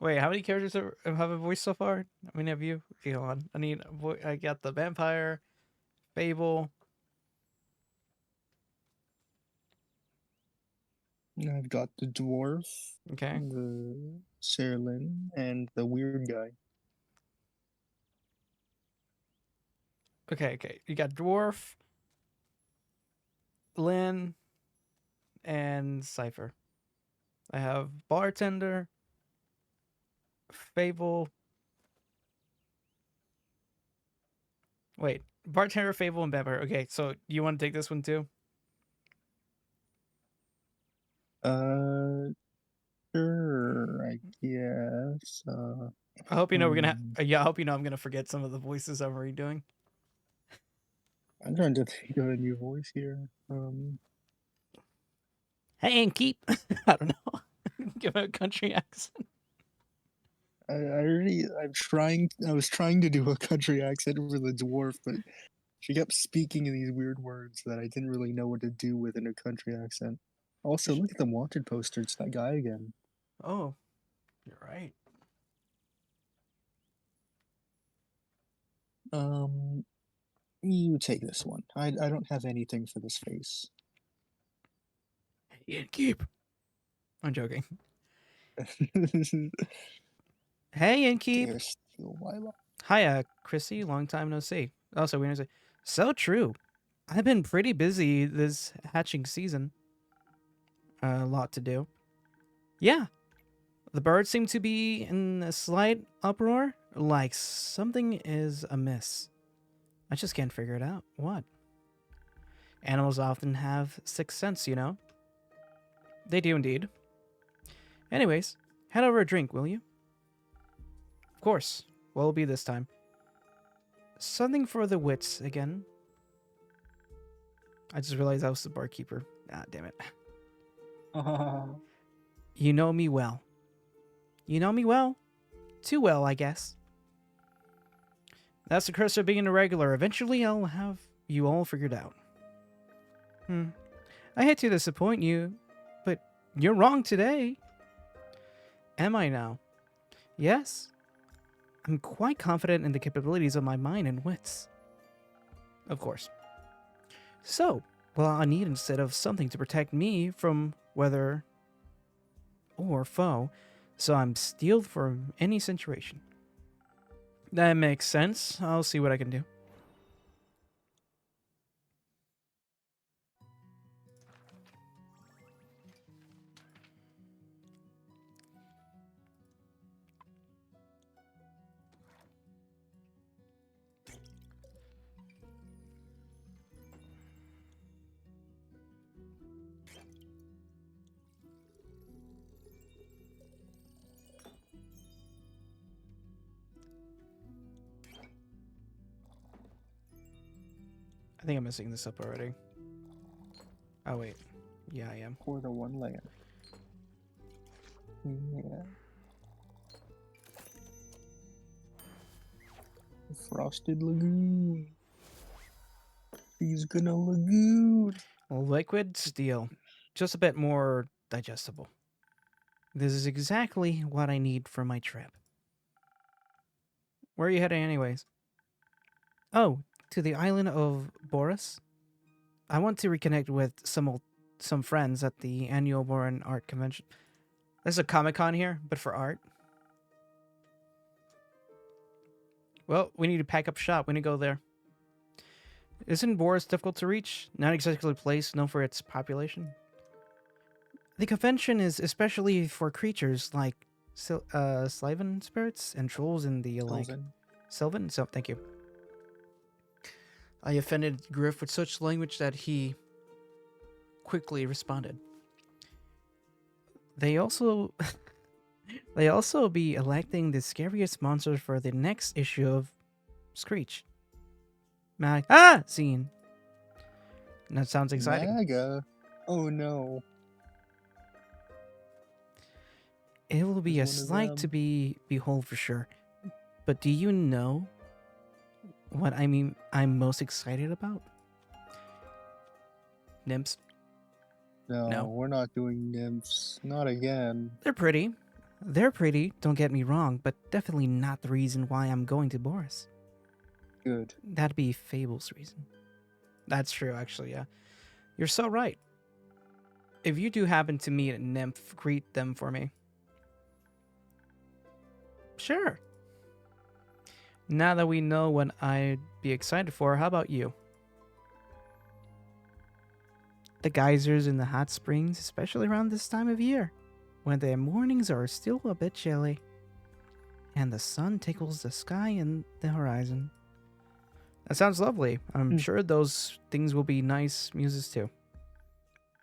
Wait, how many characters have a voice so far? How many have you? Okay, hold on. I need. I got the vampire, Fable. I've got the dwarf, Okay. the Serlin, and the weird guy. Okay. You got dwarf, Lynn, and Cipher. I have bartender, Fable. Wait, bartender, Fable, and vampire. Okay, so you want to take this one too? Uh, sure, I guess. I hope you know we're gonna. Hmm. Yeah, I hope you know I'm gonna forget some of the voices I'm redoing. I'm trying to think of a new voice here. Hey, and keep. I don't know. Give it a country accent. I was trying to do a country accent for the dwarf, but she kept speaking in these weird words that I didn't really know what to do with in a country accent. Also, look at the wanted poster. It's that guy again. Oh, you're right. You take this one. I don't have anything for this face. Hey, keep. I'm joking. Hey, Inkeep. Dare steal my life. Hiya, Chrissy. Long time no see. Also, we say, so true. I've been pretty busy this hatching season. A lot to do. Yeah, the birds seem to be in a slight uproar, like something is amiss. I just can't figure it out. What? Animals often have sixth sense, you know? They do indeed. Anyways, head over a drink, will you? Of course. What'll it be this time? Something for the wits again. I just realized I was the barkeeper. Ah, damn it. You know me well. You know me well. Too well, I guess. That's the curse of being a regular. Eventually, I'll have you all figured out. I hate to disappoint you, but you're wrong today. Am I now? Yes. I'm quite confident in the capabilities of my mind and wits. Of course. So, well, I need instead of something to protect me from whether or foe, so I'm steeled for any situation. That makes sense. I'll see what I can do. I think I'm messing this up already. Oh, wait. Yeah, I am. Pour the one layer. Yeah. Frosted Lagoon. He's gonna lagoon. Liquid steel. Just a bit more digestible. This is exactly what I need for my trip. Where are you heading anyways? Oh, to the island of Boris. I want to reconnect with some friends at the annual Boran Art Convention. There's a Comic-Con here, but for art. Well, we need to pack up shop. We need to go there. Isn't Boris difficult to reach? Not exactly a place known for its population. The convention is especially for creatures like Sylvan spirits and trolls in the like. Sylvan? So, thank you. I offended Griff with such language that he quickly responded. They also be electing the scariest monsters for the next issue of Screech. Scene. That sounds exciting. Maga. Oh no. It will be a sight to behold for sure. But do you know what I'm most excited about? Nymphs. No, we're not doing nymphs. Not again. They're pretty. They're pretty, don't get me wrong, but definitely not the reason why I'm going to Boris. Good. That'd be Fable's reason. That's true, actually, yeah. You're so right. If you do happen to meet a nymph, greet them for me. Sure. Now that we know what I'd be excited for, how about you? The geysers in the hot springs, especially around this time of year, when the mornings are still a bit chilly, and the sun tickles the sky and the horizon. That sounds lovely. I'm sure those things will be nice muses too.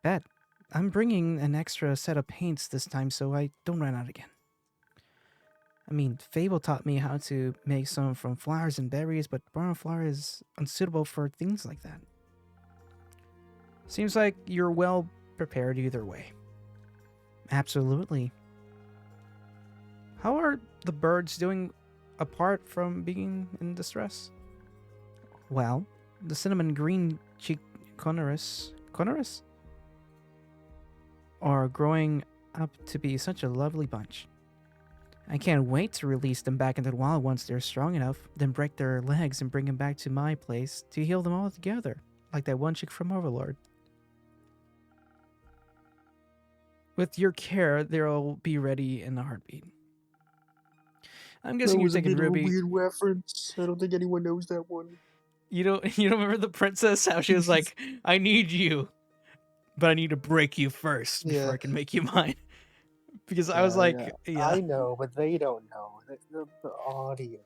Bet. I'm bringing an extra set of paints this time so I don't run out again. I mean, Fable taught me how to make some from flowers and berries, but brown flower is unsuitable for things like that. Seems like you're well prepared either way. Absolutely. How are the birds doing apart from being in distress? Well, the cinnamon green cheek conorus are growing up to be such a lovely bunch. I can't wait to release them back into the wild once they're strong enough, then break their legs and bring them back to my place to heal them all together, like that one chick from Overlord. With your care, they'll be ready in a heartbeat. I'm That guessing you're was a taking bit of a Ruby. weird reference. I don't think anyone knows that one. You don't remember the princess? How she was like, "I need you, but I need to break you first before Yeah. I can make you mine." Because I was Yeah, like, yeah. "Yeah." I know, but they don't know. The audience.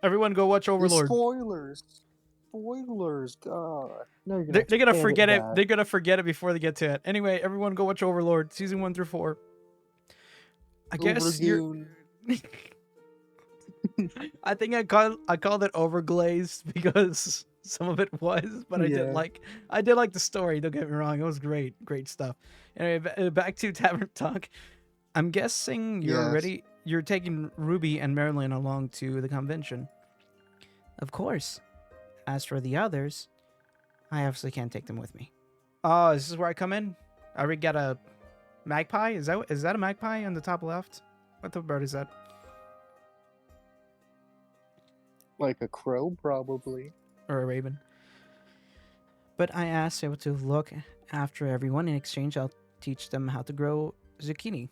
Everyone, go watch The Overlord. spoilers. Spoilers. God. No, you're gonna They're, have to they're gonna edit forget it. that. They're gonna forget it before they get to it. Anyway, everyone, go watch Overlord, season 1 through 4. I guess you're. Overgoon. I think I called it overglazed because some of it was, but Yeah. I did like the story. Don't get me wrong, it was great stuff. Anyway, back to Tavern Talk. I'm guessing Yes. you're taking Ruby and Marilyn along to the convention. Of course. As for the others, I obviously can't take them with me. Oh, this is where I come in. I already got a magpie. Is that a magpie on the top left? What the bird is that? Like a crow, probably. Or a raven? But I asked able to look after everyone. In exchange, I'll teach them how to grow zucchini.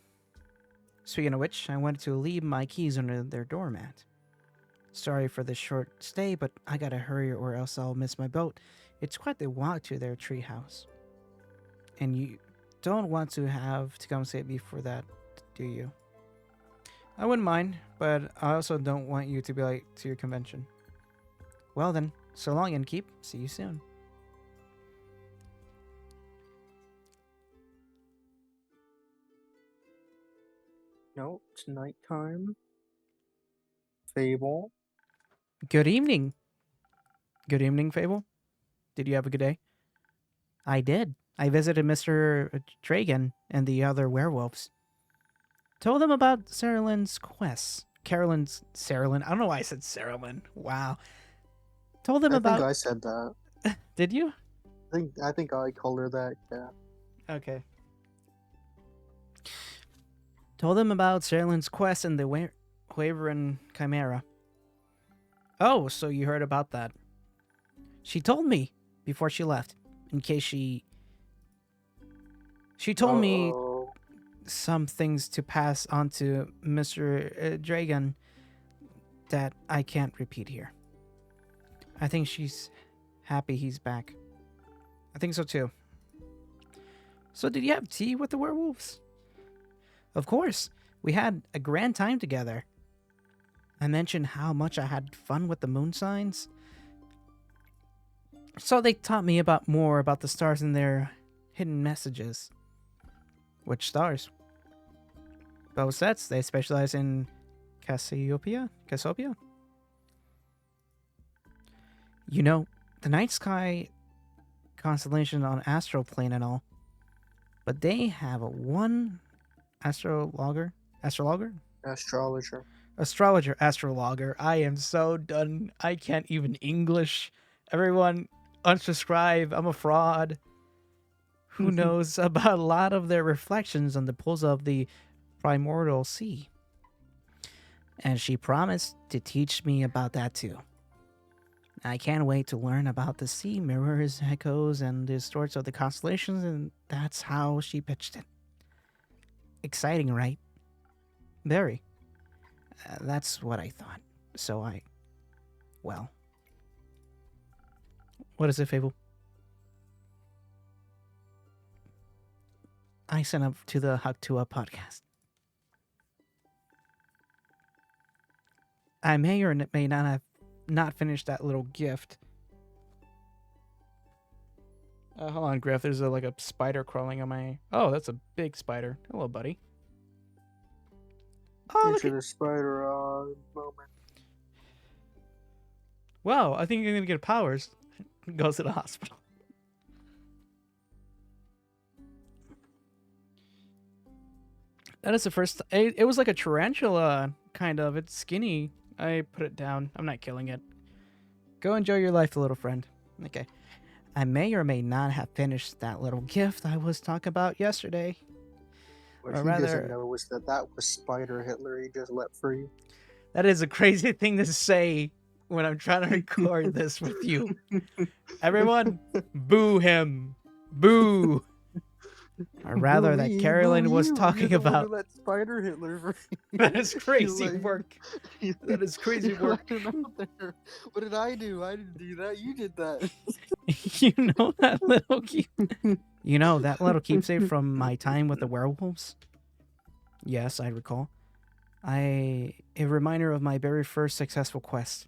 Speaking of which, I wanted to leave my keys under their doormat. Sorry for the short stay, but I gotta hurry or else I'll miss my boat. It's quite the walk to their treehouse. And you don't want to have to come save me for that, do you? I wouldn't mind, but I also don't want you to be late to your convention. Well then, so long and keep. See you soon. No, it's nighttime. Fable. Good evening. Good evening, Fable. Did you have a good day? I did. I visited Mr. Dragon and the other werewolves. Told them about Sarah quest. Sarah I don't know why I said Sarah. Wow. Told them I think about. I said that. Did you? I think I called her that, yeah. Okay. Told them about Sarah's quest and the Wavering Chimera. Oh, so you heard about that. She told me before she left. In case she told me Uh-oh. some things to pass on to Mr. Dragon that I can't repeat here. I think she's happy he's back. I think so too. So did you have tea with the werewolves? Of course. We had a grand time together. I mentioned how much I had fun with the moon signs. So they taught me more about the stars and their hidden messages. Which stars? Both sets, they specialize in Cassiopeia? You know, the night sky constellation on astral plane and all. But they have a one astrologer? Astrologer. Astrologer. I am so done. I can't even English. Everyone, unsubscribe. I'm a fraud. Who knows about a lot of their reflections on the pools of the primordial sea. And she promised to teach me about that too. I can't wait to learn about the sea mirrors, echoes, and the sorts of the constellations, and that's how she pitched it. Exciting, right? Very. That's what I thought. So well. What is it, Fable? I sent up to the Haktua podcast. I may or may not have not finished that little gift. Hold on, Griff. There's like a spider crawling on my... Oh, that's a big spider. Hello, buddy. Oh, Into the spider moment. Wow, I think you're gonna get powers. Goes to the hospital. That is the first. It was like a tarantula, kind of. It's skinny. I put it down. I'm not killing it. Go enjoy your life, little friend. Okay. I may or may not have finished that little gift I was talking about yesterday. What Or he doesn't rather, know is that was Spider Hitler he just let free. that is a crazy thing to say when I'm trying to record this with you. Everyone, boo him. Boo. Or rather, Boo that me, boo Carolyn was you. You're talking the one who about. let Spider Hitler free. That is You crazy let- work. you- That is crazy you work. let him out there. What did I do? I didn't do that. You did that. You know that little keep. You know that little keepsake from my time with the werewolves? Yes, I recall. A reminder of my very first successful quest.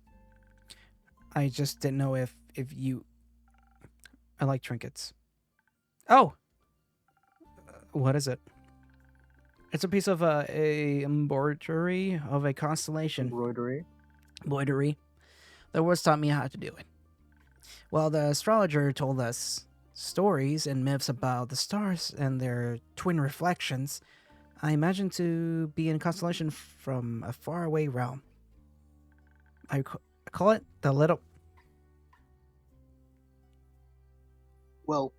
I just didn't know if you. I like trinkets. Oh, what is it? It's a piece of a embroidery of a constellation. Embroidery. The words taught me how to do it. Well, the astrologer told us stories and myths about the stars and their twin reflections. I imagine to be in a constellation from a faraway realm. I call it the little. Well,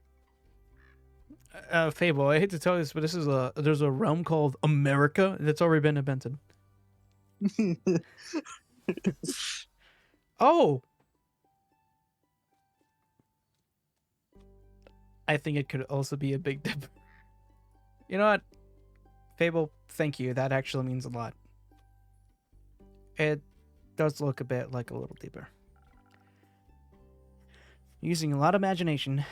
Fable, I hate to tell you this, but there's a realm called America that's already been invented. Oh, I think it could also be a big dip. You know what, Fable? Thank you. That actually means a lot. It does look a bit like a little deeper. Using a lot of imagination.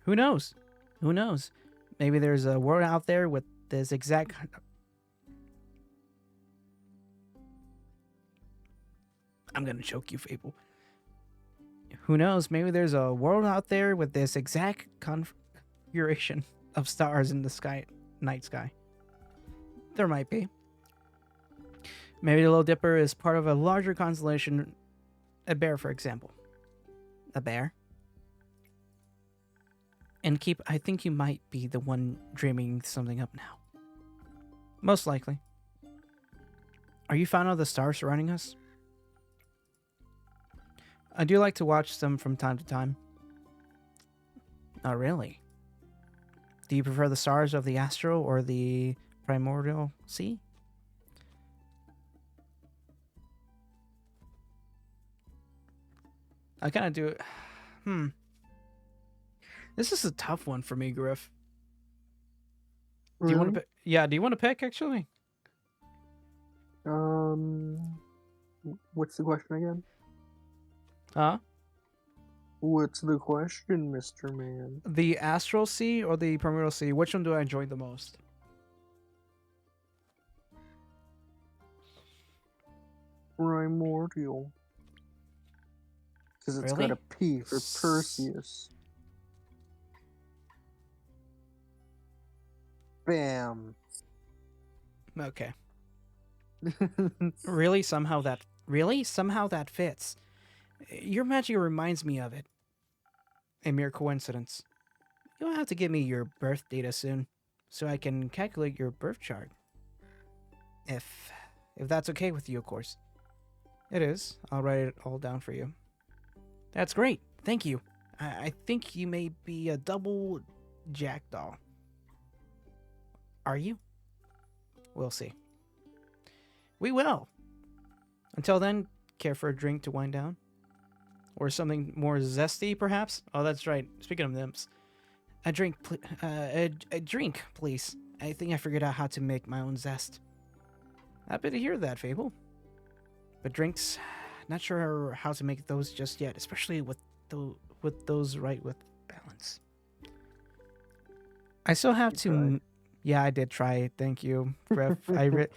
Who knows? Who knows? Maybe there's a world out there with this exact. I'm gonna choke you, Fable. Who knows? Maybe there's a world out there with this exact configuration of stars in the sky, night sky. There might be. Maybe the Little Dipper is part of a larger constellation. A bear, for example. A bear. And I think you might be the one dreaming something up now. Most likely. Are you fond of the stars surrounding us? I do like to watch them from time to time. Not really. Do you prefer the stars of the astral or the primordial sea? I kind of do it. This is a tough one for me, Griff. Do you want to pick? Yeah, do you want to pick, actually? What's the question again? Huh? What's the question, Mr. Man? The astral sea or the primordial sea? Which one do I enjoy the most? Primordial. Because it's Really? got a P for Perseus. Bam. Okay. Really? Somehow that fits. Your magic reminds me of it. A mere coincidence. You'll have to give me your birth data soon, so I can calculate your birth chart. If that's okay with you, of course. It is. I'll write it all down for you. That's great. Thank you. I think you may be a double jackdaw. Are you? We'll see. We will. Until then, care for a drink to wind down? Or something more zesty, perhaps? Oh, that's right. Speaking of nymphs. A drink, a drink, please. I think I figured out how to make my own zest. Happy to hear that, Fable. But drinks, not sure how to make those just yet, especially with those right with balance. I still have to. Yeah, I did try. Thank you, Griff. You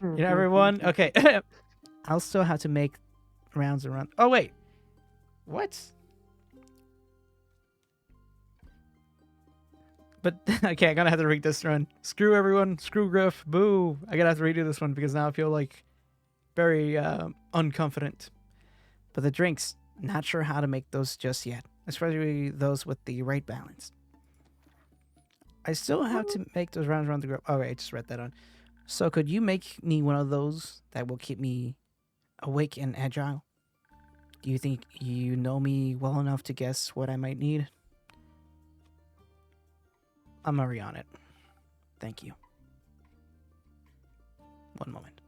know, everyone. Okay, I'll still have to make rounds around. Oh wait, what? But okay, I'm gonna have to read this one. Screw everyone. Screw Griff. Boo. I gotta have to redo this one because now I feel like very unconfident. But the drinks, not sure how to make those just yet, especially those with the right balance. I still have to make those rounds around the group. Okay, I just read that on. So could you make me one of those that will keep me awake and agile? Do you think you know me well enough to guess what I might need? I'm already on it. Thank you. One moment.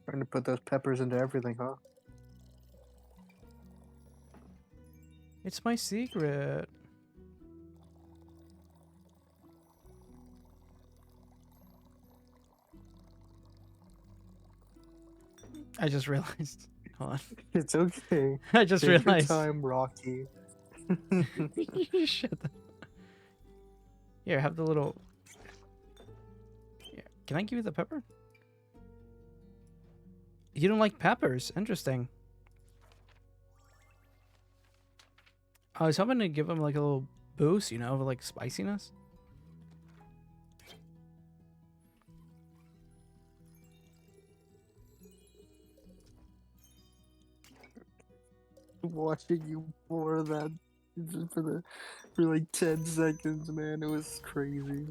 Trying to put those peppers into everything, huh? It's my secret. I just realized. Hold on. It's okay. I just Take realized. your time, Rocky. You shut the. Here, have the little. Here. Can I give you the pepper? You don't like peppers? Interesting. I was hoping to give them like a little boost, like spiciness. Watching you pour that for like 10 seconds, man, it was crazy.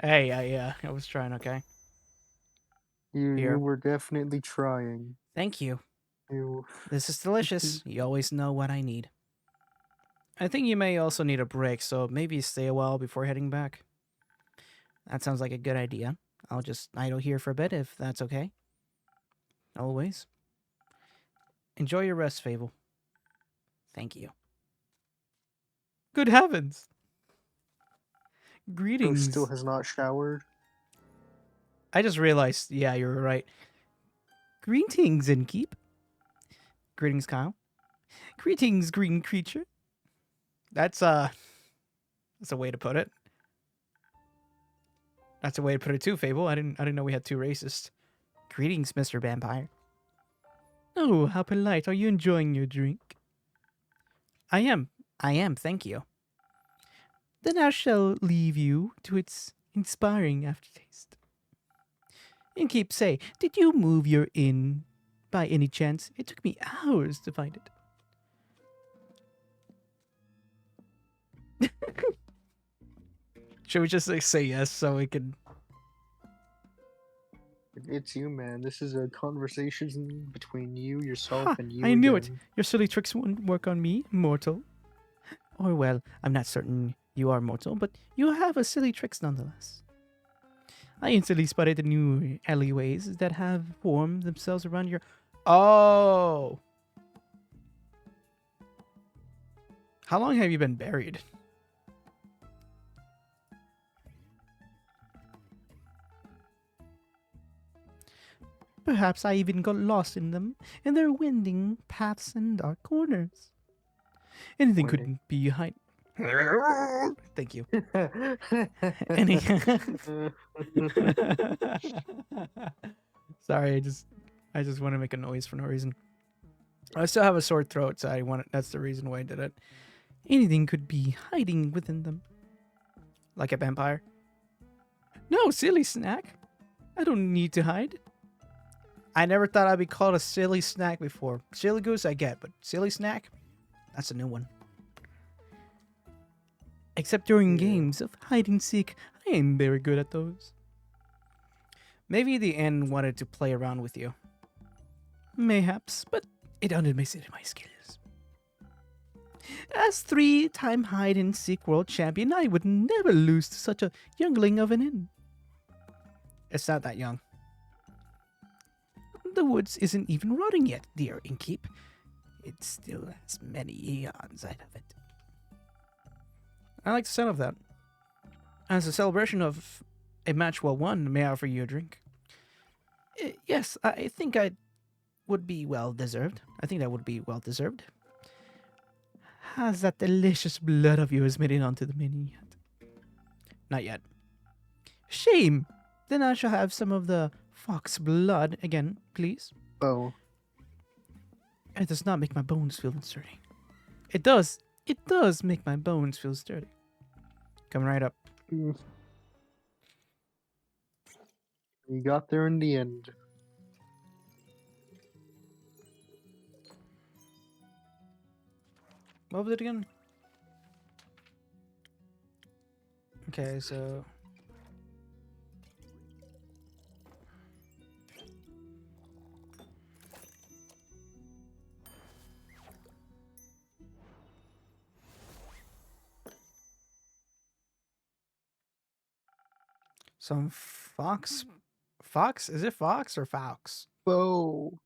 Hey, I was trying. Okay. You Here. were definitely trying. Thank you. You This is delicious. You always know what I need. I think you may also need a break, so maybe stay a while before heading back. That sounds like a good idea. I'll just idle here for a bit if that's okay. Always. Enjoy your rest, Fable. Thank you. Good heavens! Greetings. still has not showered. I just realized, yeah, you were right. Greetings, Innkeep. Greetings, Kyle. Greetings, green creature. That's a way to put it. That's a way to put it too, Fable. I didn't know we had two racists. Greetings, Mr. Vampire. Oh, how polite. Are you enjoying your drink? I am, thank you. Then I shall leave you to its inspiring aftertaste. Innkeep, say, did you move your inn by any chance? It took me hours to find it. Should we just say yes so we can... It's you, man. This is a conversation between you, yourself, and you. I knew it. Your silly tricks won't work on me, mortal. Or, well, I'm not certain you are mortal, but you have a silly tricks nonetheless. I instantly spotted the new alleyways that have formed themselves around your... Oh! How long have you been buried? Perhaps I even got lost in them, in their winding paths and dark corners. Anything could be hiding. Thank you. Any... Sorry, I just want to make a noise for no reason. I still have a sore throat, so that's the reason why I did it. Anything could be hiding within them. Like a vampire. No, silly snack. I don't need to hide. I never thought I'd be called a silly snack before. Silly goose I get, but silly snack? That's a new one. Except during games of hide and seek, I am very good at those. Maybe the N wanted to play around with you. Mayhaps, but it underestimated my skills. As 3-time hide and seek world champion, I would never lose to such a youngling of an inn. It's not that young. The woods isn't even rotting yet, dear innkeep. It still has many eons ahead of it. I like the sound of that. As a celebration of a match well won, may I offer you a drink? Yes, I think I would be well deserved. I think that would be well deserved. Has that delicious blood of yours made it onto the menu yet? Not yet. Shame! Then I shall have some of the fox blood again, please. Oh. It does not make my bones feel sturdy. It does. It does make my bones feel sturdy. Coming right up. You got there in the end. What was it again? Okay, so some fox. Fox? Is it fox or fox? Whoa.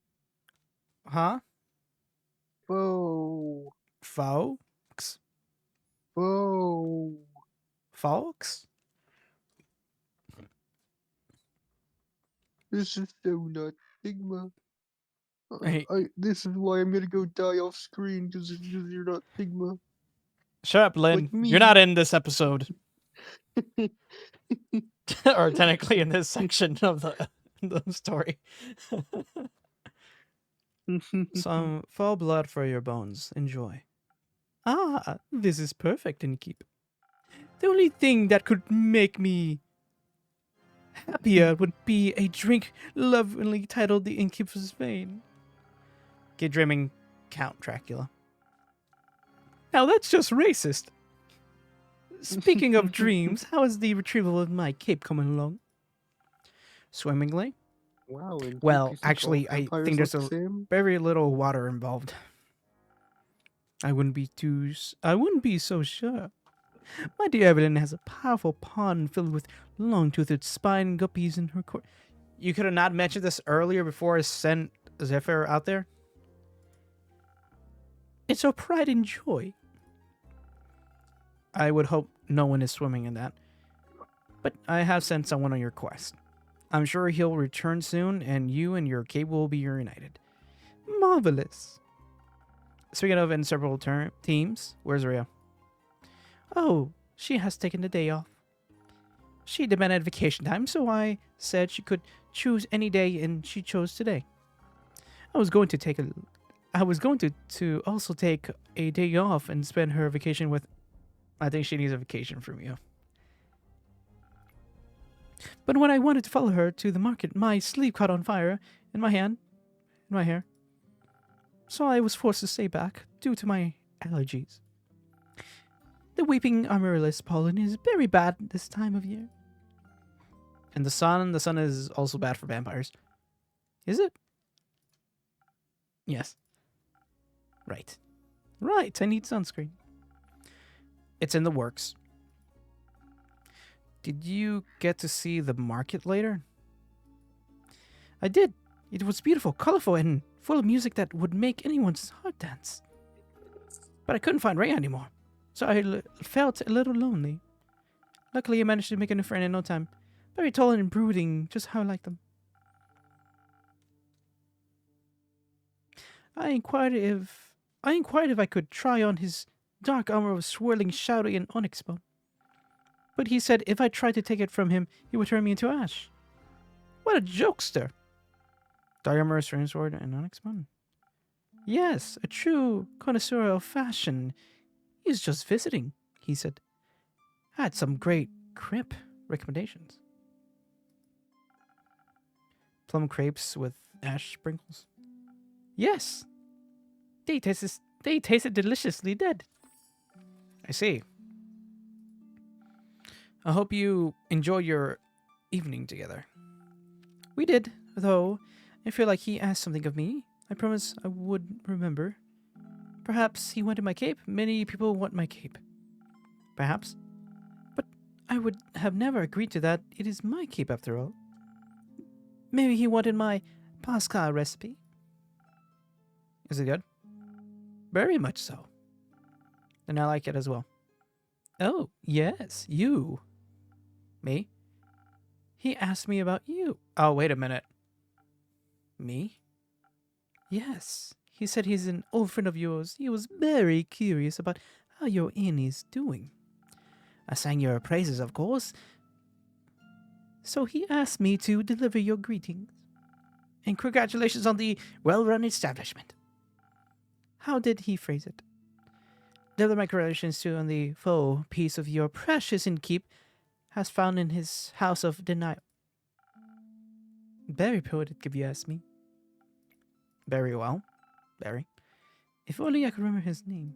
Huh? Whoa. Fox? Whoa. Fox? This is so not Sigma. Hey, This is why I'm gonna go die off screen because you're not Sigma shut up, Lynn. like You're not me. in this episode. Or technically in this section of the story. Some foul blood for your bones. Enjoy. Ah, this is perfect, Innkeep. The only thing that could make me happier would be a drink lovingly titled the Innkeeper's Vein. Get dreaming, Count Dracula. Now that's just racist. Speaking of dreams, how is the retrieval of my cape coming along? Swimmingly? Wow, and Well, you think all actually, I vampires think look there's the a same? very little water involved. I wouldn't be so sure. My dear Evelyn has a powerful pond filled with long-toothed spine guppies in her court. You could have not mentioned this earlier before I sent Zephyr out there. It's her pride and joy. I would hope no one is swimming in that. But I have sent someone on your quest. I'm sure he'll return soon, and you and your cape will be reunited. Marvelous. Speaking of inseparable teams, where's Rhea? Oh, she has taken the day off. She demanded vacation time, so I said she could choose any day, and she chose today. I was going to also take a day off and spend her vacation with. I think she needs a vacation from you. But when I wanted to follow her to the market, my sleeve caught on fire in my hair. So I was forced to stay back due to my allergies. The weeping amaryllis pollen is very bad this time of year. And the sun is also bad for vampires. Is it? Yes. Right. Right, I need sunscreen. It's in the works. Did you get to see the market later? I did. It was beautiful, colorful, and full of music that would make anyone's heart dance. But I couldn't find Ray anymore, so I felt a little lonely. Luckily, I managed to make a new friend in no time. Very tall and brooding, just how I like them. I inquired if I could try on his dark armor of swirling, shadowy, and onyx bone. But he said if I tried to take it from him, he would turn me into ash. What a jokester! Dark armor, strange sword, and onyx bone. Yes, a true connoisseur of fashion. He's just visiting, he said. I had some great crepe recommendations. Plum crepes with ash sprinkles. Yes, they tasted deliciously dead. I see. I hope you enjoy your evening together. We did, though. I feel like he asked something of me. I promise I would remember. Perhaps he wanted my cape. Many people want my cape. Perhaps. But I would have never agreed to that. It is my cape after all. Maybe he wanted my Pascal recipe. Is it good? Very much so. And I like it as well. Oh, yes, you. Me? He asked me about you. Oh, wait a minute. Me? Yes. He said he's an old friend of yours. He was very curious about how your inn is doing. I sang your praises, of course. So he asked me to deliver your greetings. And congratulations on the well-run establishment. How did he phrase it? Deliver my congratulations to on the full piece of your precious innkeep has found in his house of denial. Very poetic, if you ask me. Very well. Very. If only I could remember his name.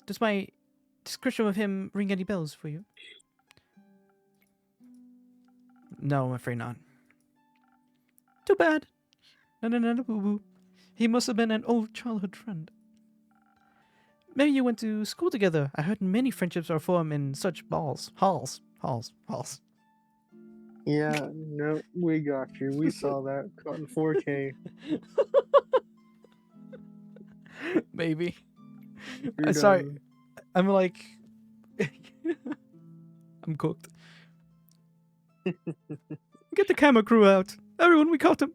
Does my description of him ring any bells for you? No, I'm afraid not. Too bad. No, boo-boo. He must have been an old childhood friend. Maybe you went to school together. I heard many friendships are formed in such halls. Yeah, no, we got you. We saw that caught in 4K. Maybe. You're Sorry. done. I'm like... I'm cooked. Get the camera crew out. Everyone, we caught him.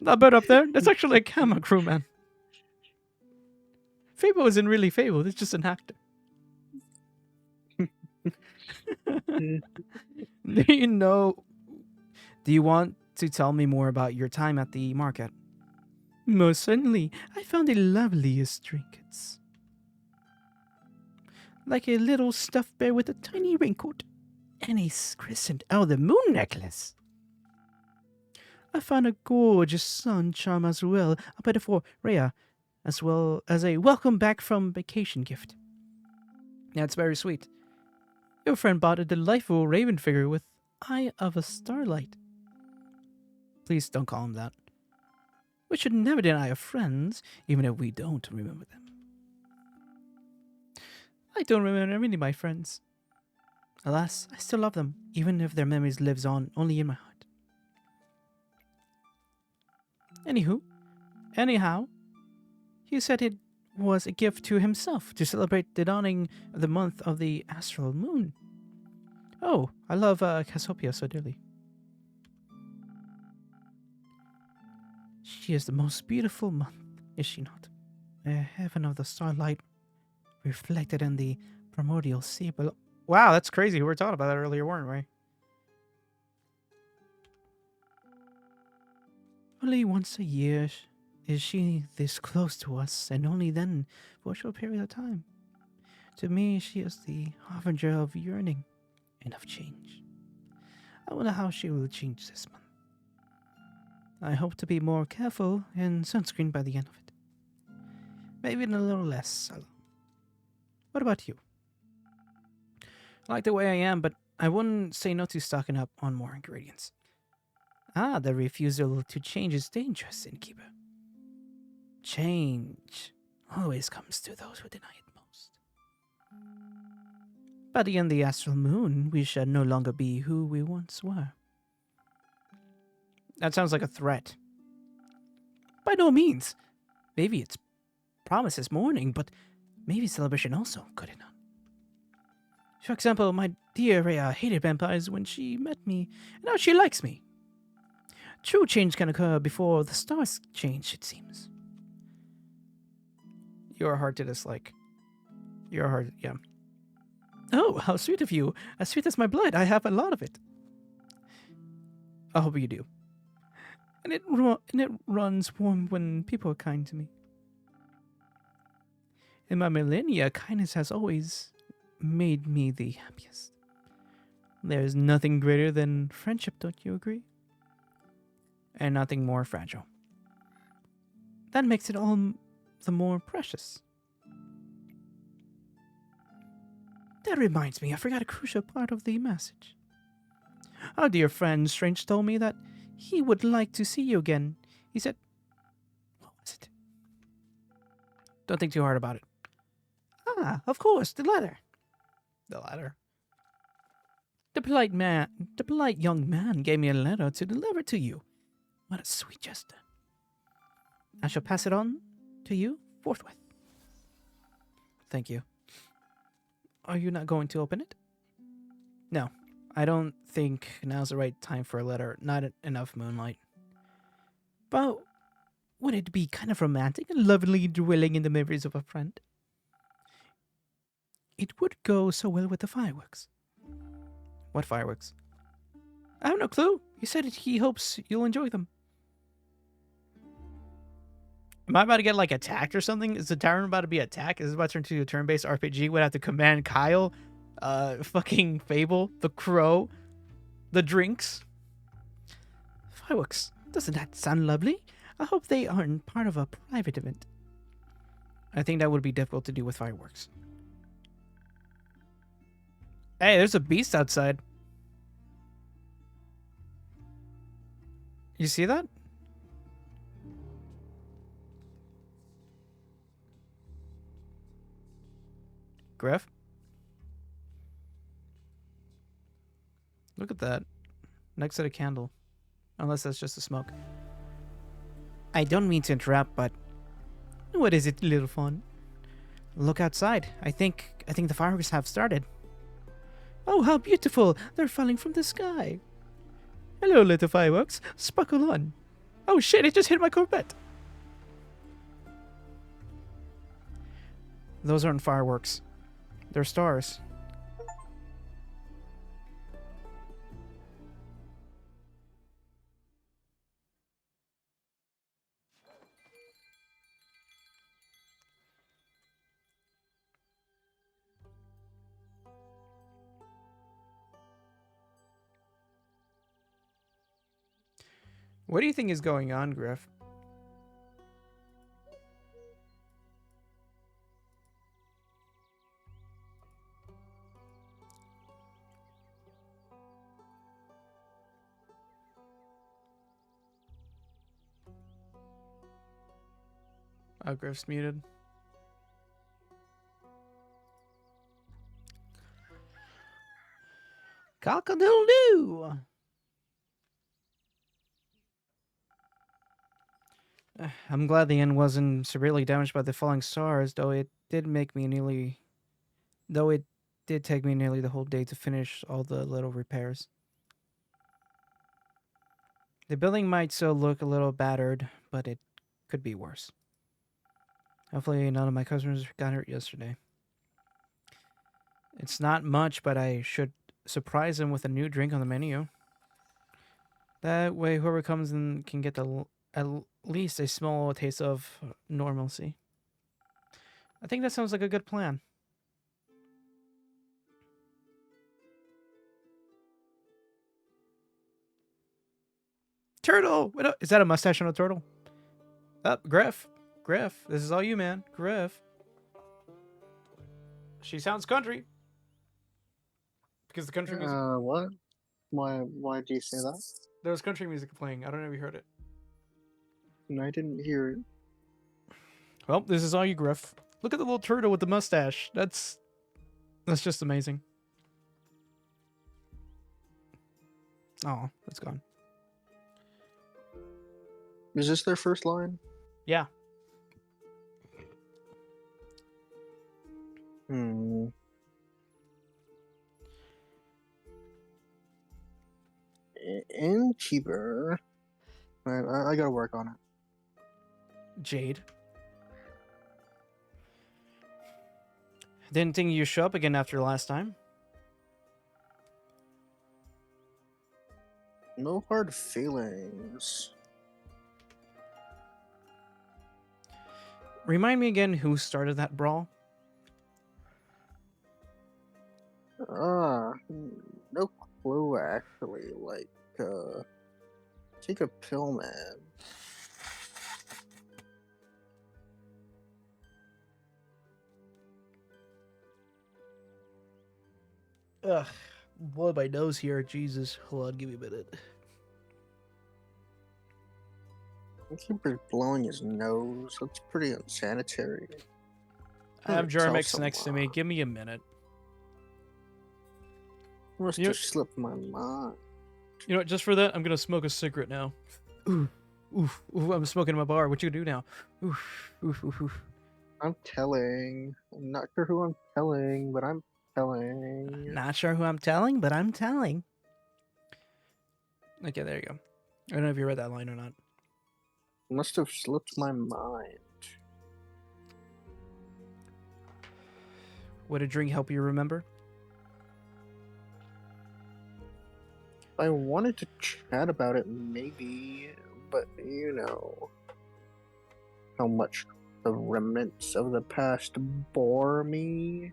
That bird up there, that's actually a camera crew, man. Fable isn't really Fable, it's just an actor. Do you want to tell me more about your time at the market? Most certainly. I found the loveliest trinkets. Like a little stuffed bear with a tiny raincoat and a crescent of the moon necklace. I found a gorgeous sun charm as well, a better for Rhea, as well as a welcome back from vacation gift. That's very sweet. Your friend bought a delightful raven figure with Eye of a Starlight. Please don't call him that. We should never deny our friends, even if we don't remember them. I don't remember any of my friends. Alas, I still love them, even if their memories lives on only in my heart. Anyhow, he said it was a gift to himself to celebrate the dawning of the month of the astral moon. Oh, I love Cassiopeia so dearly. She is the most beautiful month, is she not? A heaven of the starlight reflected in the primordial sea below. Wow, that's crazy. We were talking about that earlier, weren't we? Only once a year is she this close to us, and only then for a short period of time. To me, she is the harbinger of yearning and of change. I wonder how she will change this month. I hope to be more careful in sunscreen by the end of it. Maybe a little less salon. What about you? I like the way I am, but I wouldn't say no to stocking up on more ingredients. Ah, the refusal to change is dangerous, innkeeper. Change always comes to those who deny it most. By the end of the astral moon, we shall no longer be who we once were. That sounds like a threat. By no means. Maybe it's promise this morning, but maybe celebration also, could it not? For example, my dear Rhea hated vampires when she met me, and now she likes me. True change can occur before the stars change, it seems. You're hard to dislike. You're hard, yeah. Oh, how sweet of you. As sweet as my blood. I have a lot of it. I hope you do. And it runs warm when people are kind to me. In my millennia, kindness has always made me the happiest. There's nothing greater than friendship, don't you agree? And nothing more fragile. That makes it all the more precious. That reminds me, I forgot a crucial part of the message. Our dear friend Strange told me that he would like to see you again. He said, what was it? Don't think too hard about it. Ah, of course, the letter. The letter? The polite young man gave me a letter to deliver to you. What a sweet gesture. I shall pass it on to you forthwith. Thank you. Are you not going to open it? No, I don't think now's the right time for a letter. Not enough moonlight. But would it be kind of romantic and lovely dwelling in the memories of a friend? It would go so well with the fireworks. What fireworks? I have no clue. He said he hopes you'll enjoy them. Am I about to get like attacked or something? Is the tavern about to be attacked? Is it about to turn into a turn-based RPG? Would I have to command Kyle, fucking Fable, the Crow, the drinks, fireworks. Doesn't that sound lovely? I hope they aren't part of a private event. I think that would be difficult to do with fireworks. Hey, there's a beast outside. You see that? Griff? Look at that. Next to the candle. Unless that's just the smoke. I don't mean to interrupt, but what is it, little fun? Look outside. I think the fireworks have started. Oh, how beautiful! They're falling from the sky. Hello, little fireworks. Sparkle on. Oh shit! It just hit my Corvette. Those aren't fireworks. They're stars. What do you think is going on, Griff? Oh, Griff's muted. Cock-a-doodle-doo! I'm glad the inn wasn't severely damaged by the falling stars, though it did take me nearly the whole day to finish all the little repairs. The building might still look a little battered, but it could be worse. Hopefully none of my customers got hurt yesterday. It's not much, but I should surprise them with a new drink on the menu. That way whoever comes in can get at least a small taste of normalcy. I think that sounds like a good plan. Turtle! Is that a mustache on a turtle? Griff. Griff, this is all you, man. Griff. She sounds country. Because the country music... What? Why do you say that? There was country music playing. I don't know if you heard it. No, I didn't hear it. Well, this is all you, Griff. Look at the little turtle with the mustache. That's just amazing. Oh, it's gone. Is this their first line? Yeah. Innkeeper. I gotta work on it. Jade. Didn't think you'd show up again after last time. No hard feelings. Remind me again who started that brawl? No clue actually. Like, take a pill, man. Ugh, blow my nose here. Jesus, hold on, give me a minute. Innkeeper's blowing his nose. That's pretty unsanitary. I have Germix next to me. Give me a minute. Must have slipped my mind. You know what? Just for that, I'm gonna smoke a cigarette now. Ooh, oof, oof, I'm smoking in my bar. What you gonna do now? Oof, oof, oof, oof. I'm telling. I'm not sure who I'm telling, but I'm telling. Not sure who I'm telling, but I'm telling. Okay, there you go. I don't know if you read that line or not. Must have slipped my mind. Would a drink help you remember? I wanted to chat about it, maybe, but you know how much the remnants of the past bore me. You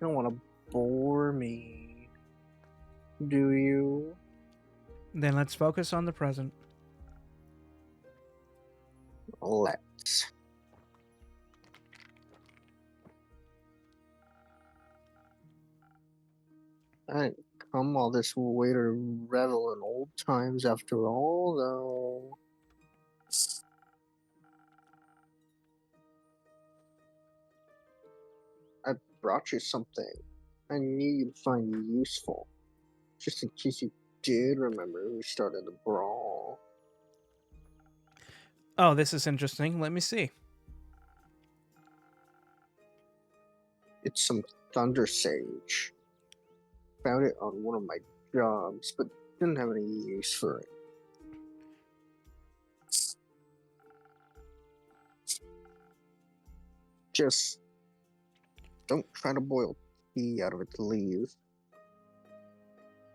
don't want to bore me, do you? Then let's focus on the present. Let's. I ain't come all this way to revel in old times after all, though. I brought you something I knew you'd find useful, just in case you did remember we started the brawl. Oh, this is interesting. Let me see. It's some Thunder Sage. Found it on one of my jobs, but didn't have any use for it. Just don't try to boil tea out of it to leave.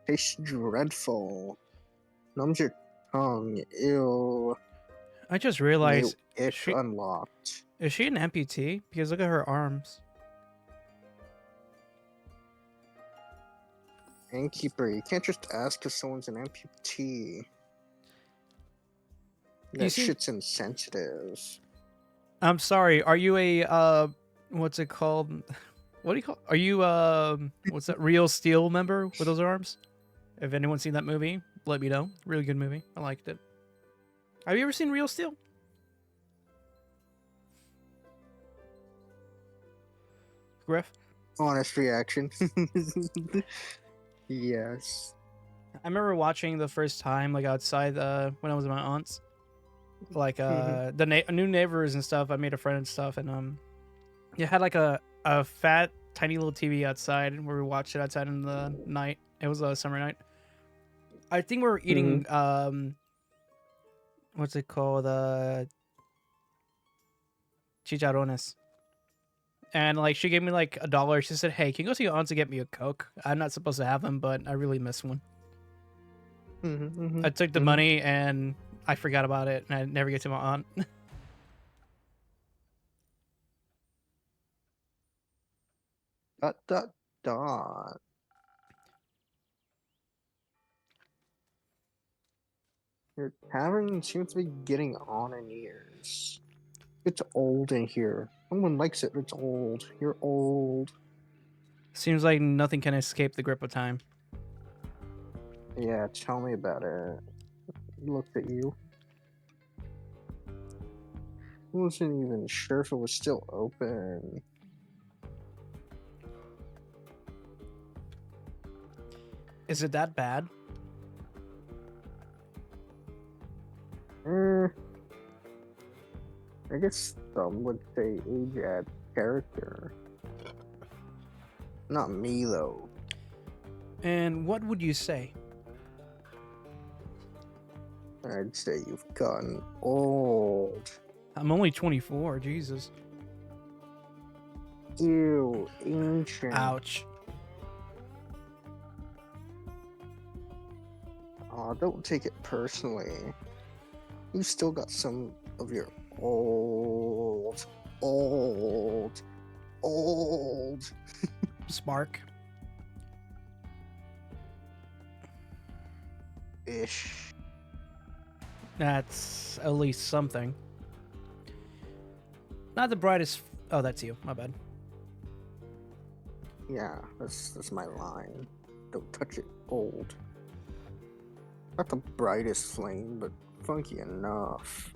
Tastes dreadful. Numbs your tongue. Ew. I just New realized ick unlocked. is she an amputee? Because look at her arms. Innkeeper, you can't just ask if someone's an amputee. That shit's insensitive. I'm sorry. Are you a what's it called? What do you call? Are you what's that? Real Steel member with those arms? If anyone's seen that movie, let me know. Really good movie. I liked it. Have you ever seen Real Steel? Griff? Honest reaction. Yes. I remember watching the first time, like outside when I was at my aunt's, like the new neighbors and stuff. I made a friend and stuff, and you had like a fat tiny little TV outside where we watched it outside in the night. It was a summer night. I think we were eating what's it called, chicharrones. And like she gave me like $1. She said, "Hey, can you go to your aunt's to get me a Coke? I'm not supposed to have them, but I really miss one." I took the money and I forgot about it, and I never get to my aunt. Dot. Your tavern seems to be getting on in years. It's old in here. Someone likes it. It's old. You're old. Seems like nothing can escape the grip of time. Yeah, tell me about it. Looked at you. I wasn't even sure if it was still open. Is it that bad? I guess some would say age adds character. Not me, though. And what would you say? I'd say you've gotten old. I'm only 24, Jesus. Ew, ancient. Ouch. Aw, don't take it personally. You still got some of your old Spark. ish. That's at least something. Not the brightest. Oh, that's you. My bad. Yeah, that's my line. Don't touch it, old. Not the brightest flame, but funky enough.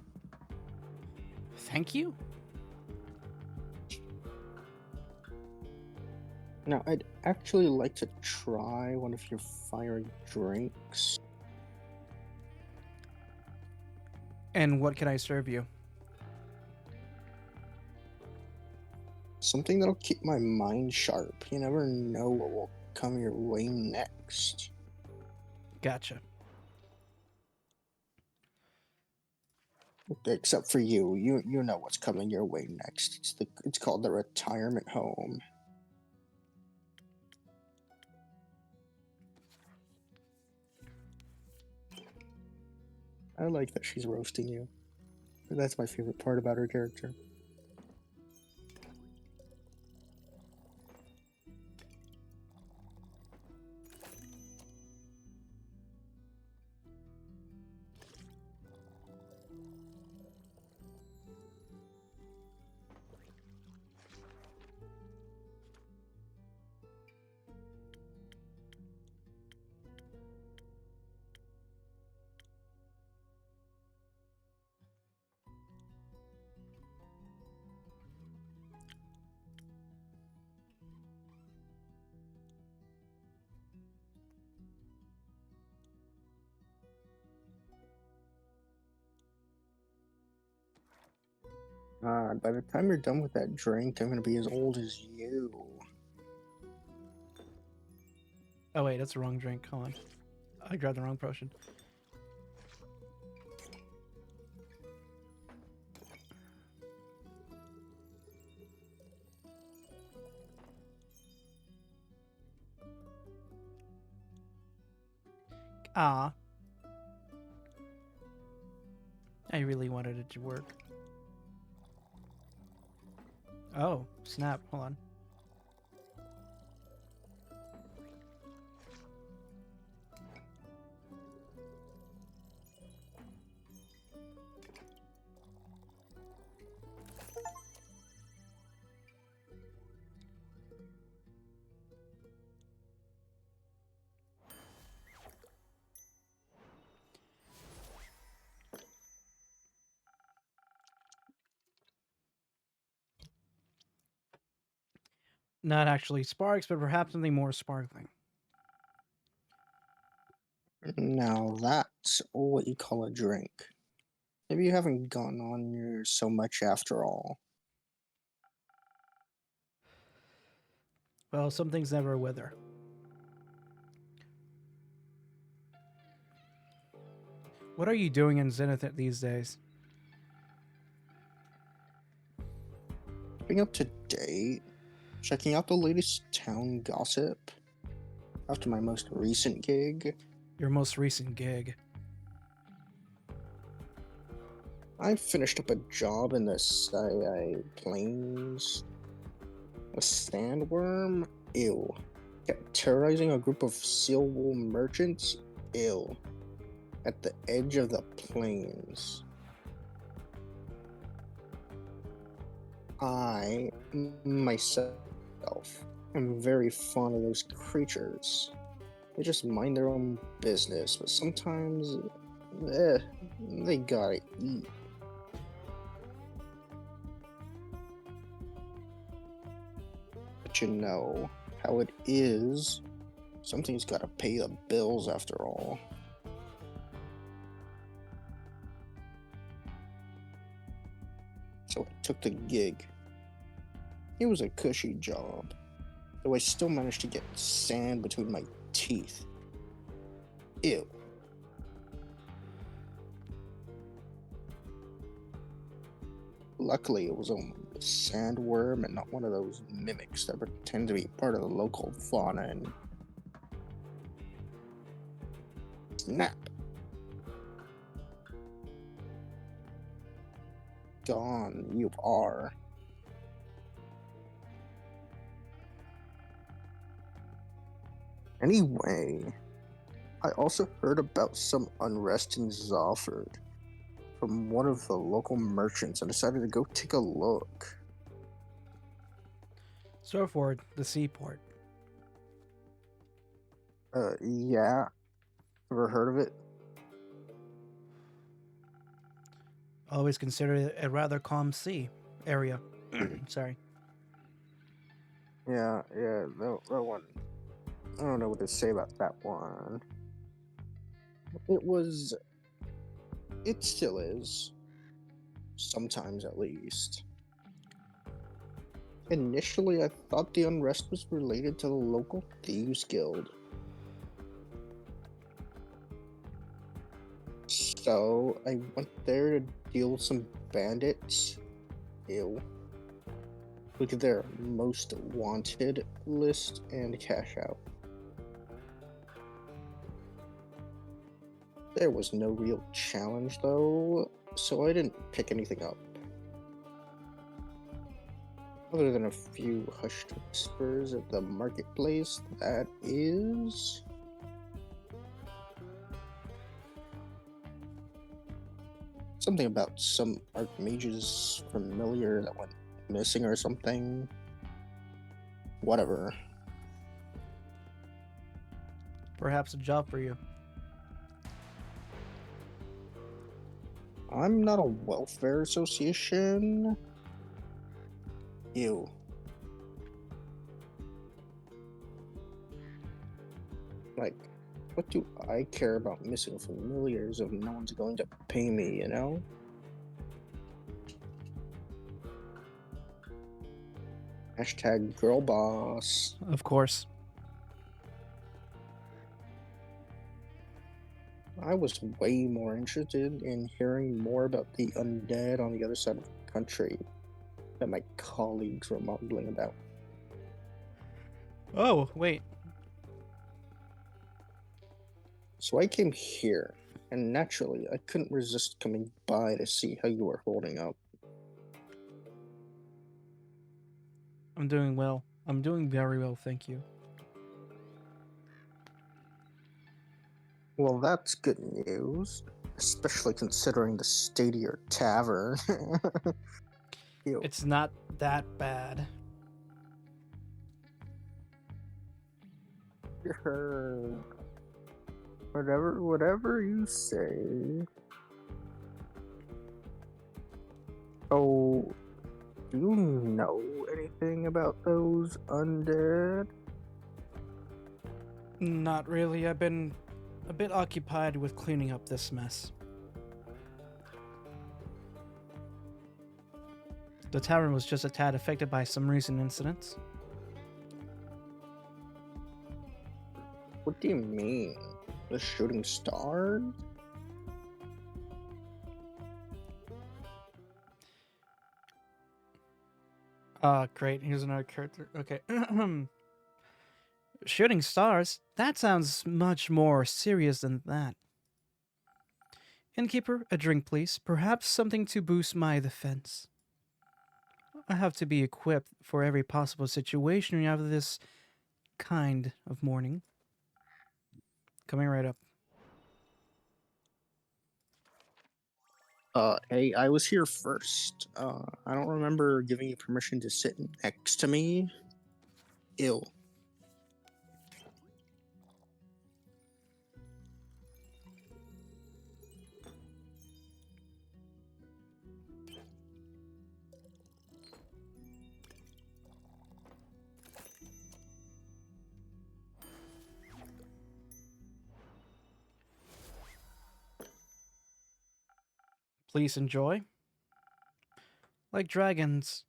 Thank you. Now, I'd actually like to try one of your fiery drinks. And what can I serve you? Something that'll keep my mind sharp. You never know what will come your way next. Gotcha. Except for you. You know what's coming your way next. It's called the retirement home. I like that she's roasting you. That's my favorite part about her character. By the time you're done with that drink, I'm gonna be as old as you. Oh wait, that's the wrong drink. Hold on. I grabbed the wrong potion. Ah. I really wanted it to work. Oh, snap. Hold on. Not actually sparks, but perhaps something more sparkling. Now that's what you call a drink. Maybe you haven't gone on yours so much after all. Well, some things never wither. What are you doing in Zenith these days? Being up to date, checking out the latest town gossip. After my most recent gig, Your most recent gig. I finished up a job in the Plains. A sandworm? Ew. Kept terrorizing a group of seal wool merchants? Ew. At the edge of the plains. I, myself, am very fond of those creatures. They just mind their own business, but sometimes, they gotta eat. But you know how it is. Something's gotta pay the bills after all. So I took the gig. It was a cushy job, though I still managed to get sand between my teeth. Ew. Luckily, it was only a sandworm and not one of those mimics that pretend to be part of the local fauna and... Snap! Gone you are. Anyway, I also heard about some unrest in Zalford from one of the local merchants and decided to go take a look. Storeford, the seaport. Yeah. Ever heard of it? Always considered it a rather calm sea area. Sorry. Yeah, that one. I don't know what to say about that one. It was. It still is. Sometimes, at least. Initially, I thought the unrest was related to the local Thieves Guild. So, I went there to deal with some bandits. Ew. Look at their most wanted list and cash out. There was no real challenge though, so I didn't pick anything up. Other than a few hushed whispers at the marketplace, that is. Something about some Archmage's familiar that went missing or something. Whatever. Perhaps a job for you. I'm not a welfare association. Ew. Like, what do I care about missing familiars if no one's going to pay me, you know? Hashtag girl boss. Of course. I was way more interested in hearing more about the undead on the other side of the country that my colleagues were mumbling about. Oh, wait. So I came here, and naturally, I couldn't resist coming by to see how you were holding up. I'm doing well. I'm doing very well, thank you. Well, that's good news, especially considering the state of your tavern. Ew. It's not that bad. Sure. Whatever you say. Oh, do you know anything about those undead? Not really. I've been a bit occupied with cleaning up this mess. The tavern was just a tad affected by some recent incidents. What do you mean? The shooting stars? Great. Here's another character. Okay. Shooting stars? That sounds much more serious than that. Innkeeper, a drink, please. Perhaps something to boost my defense. I have to be equipped for every possible situation after this kind of morning. Coming right up. Hey, I was here first. I don't remember giving you permission to sit next to me. Ew. Please enjoy. Like dragons.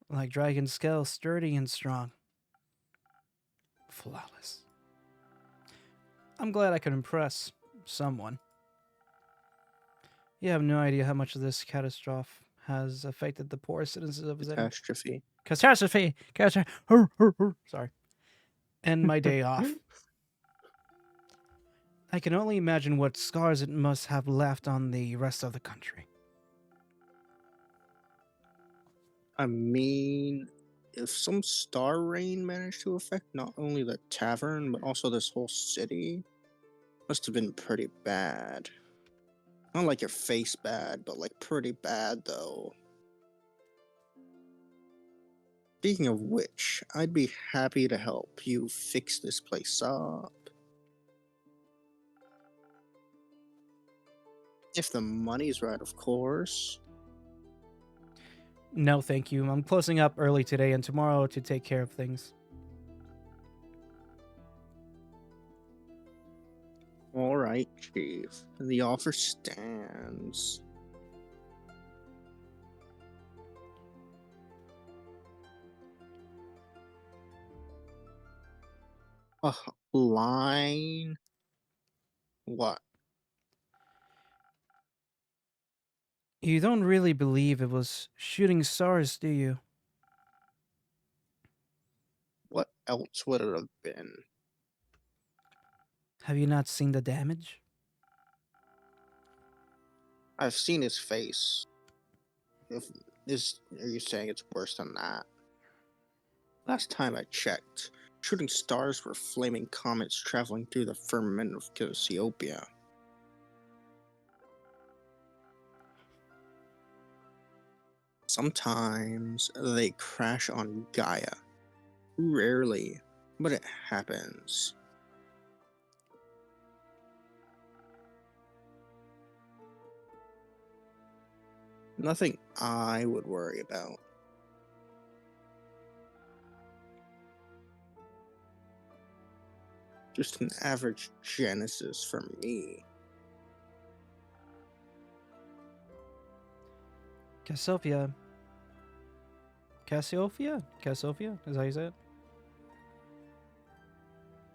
Like dragon scale, sturdy and strong. Flawless. I'm glad I could impress someone. You have no idea how much this catastrophe has affected the poor citizens of Zen. Catastrophe. Catastrophe! Sorry. And my day off. I can only imagine what scars it must have left on the rest of the country. I mean, if some star rain managed to affect not only the tavern, but also this whole city, must have been pretty bad. Not like your face bad, but like pretty bad though. Speaking of which, I'd be happy to help you fix this place up. If the money's right, of course. No, thank you. I'm closing up early today and tomorrow to take care of things. Alright, Chief. The offer stands. A line? What? You don't really believe it was shooting stars, do you? What else would it have been? Have you not seen the damage? I've seen his face. If are you saying it's worse than that? Last time I checked, shooting stars were flaming comets traveling through the firmament of Cassiopeia. Sometimes they crash on Gaia. Rarely, but it happens. Nothing I would worry about. Just an average Genesis for me. Cassiopeia. Cassiopeia? Cassiopeia? Is that how you say it?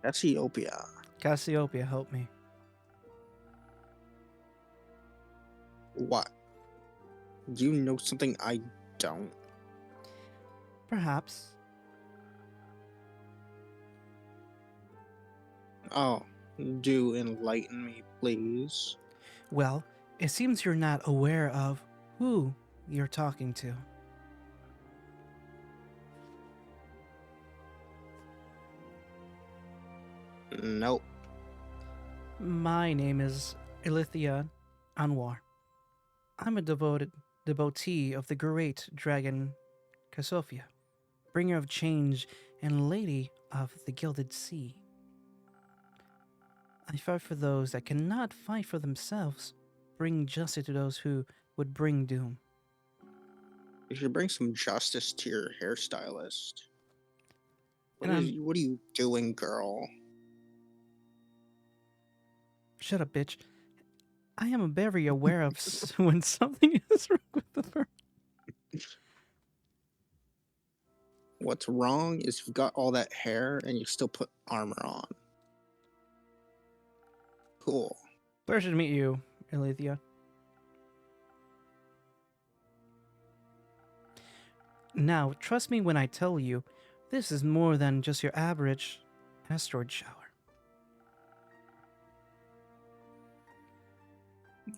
Ethiopia. Cassiopeia, help me. What? You know something I don't? Perhaps. Oh, do enlighten me, please. Well, it seems you're not aware of who you're talking to. Nope. My name is Elithia Anwar. I'm a devotee of the great dragon Cassiopeia, bringer of change and lady of the gilded sea. I fight for those that cannot fight for themselves, bring justice to those who would bring doom. You should bring some justice to your hairstylist. And I'm What are you doing, girl? shut up, bitch. I am very aware of when something is wrong with the fur. What's wrong is you've got all that hair and you still put armor on. Cool. Pleasure to meet you, Elithia. Now, trust me when I tell you, this is more than just your average asteroid shower.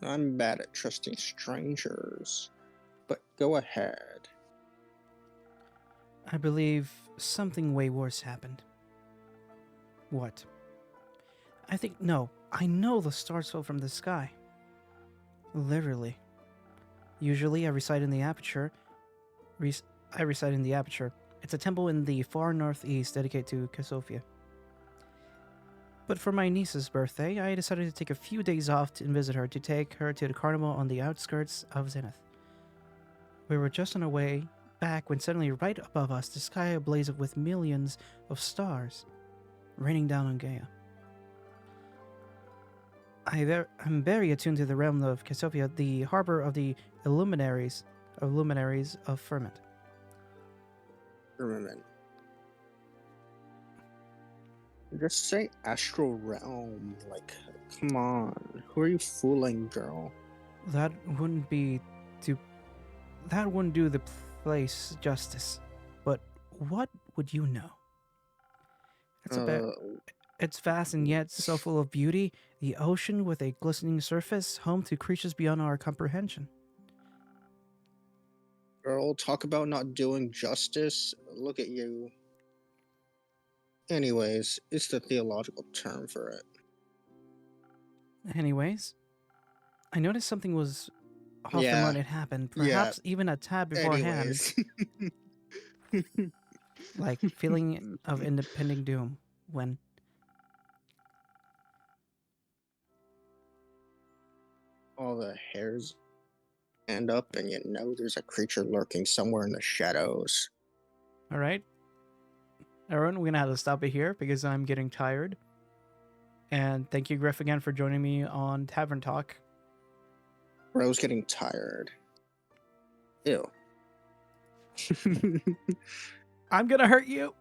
I'm bad at trusting strangers, but go ahead. I believe something way worse happened. What? I know the stars fell from the sky. Literally. Usually I reside in the aperture. I reside in the aperture. It's a temple in the far northeast dedicated to Cassiopeia. But for my niece's birthday, I decided to take a few days off to visit her to take her to the carnival on the outskirts of Zenith. We were just on our way back when suddenly right above us the sky ablaze with millions of stars raining down on Gaia. I'm very attuned to the realm of Cassiopeia, the harbor of the luminaries of Firmament. Firmament. Just say astral realm. Like, come on. Who are you fooling, girl? That wouldn't do the place justice. But what would you know? It's vast and yet so full of beauty, the ocean with a glistening surface, home to creatures beyond our comprehension. Girl, talk about not doing justice. Look at you. Anyways, it's the theological term for it. Anyways, I noticed something was off the Yeah. moment it happened, perhaps even a tad beforehand, Anyways. like feeling of impending doom when All the hairs stand up and you know there's a creature lurking somewhere in the shadows. all right, everyone, we're gonna have to stop it here because I'm getting tired. And thank you, Griff, again for joining me on Tavern Talk. Bro's getting tired. Ew. I'm gonna hurt you.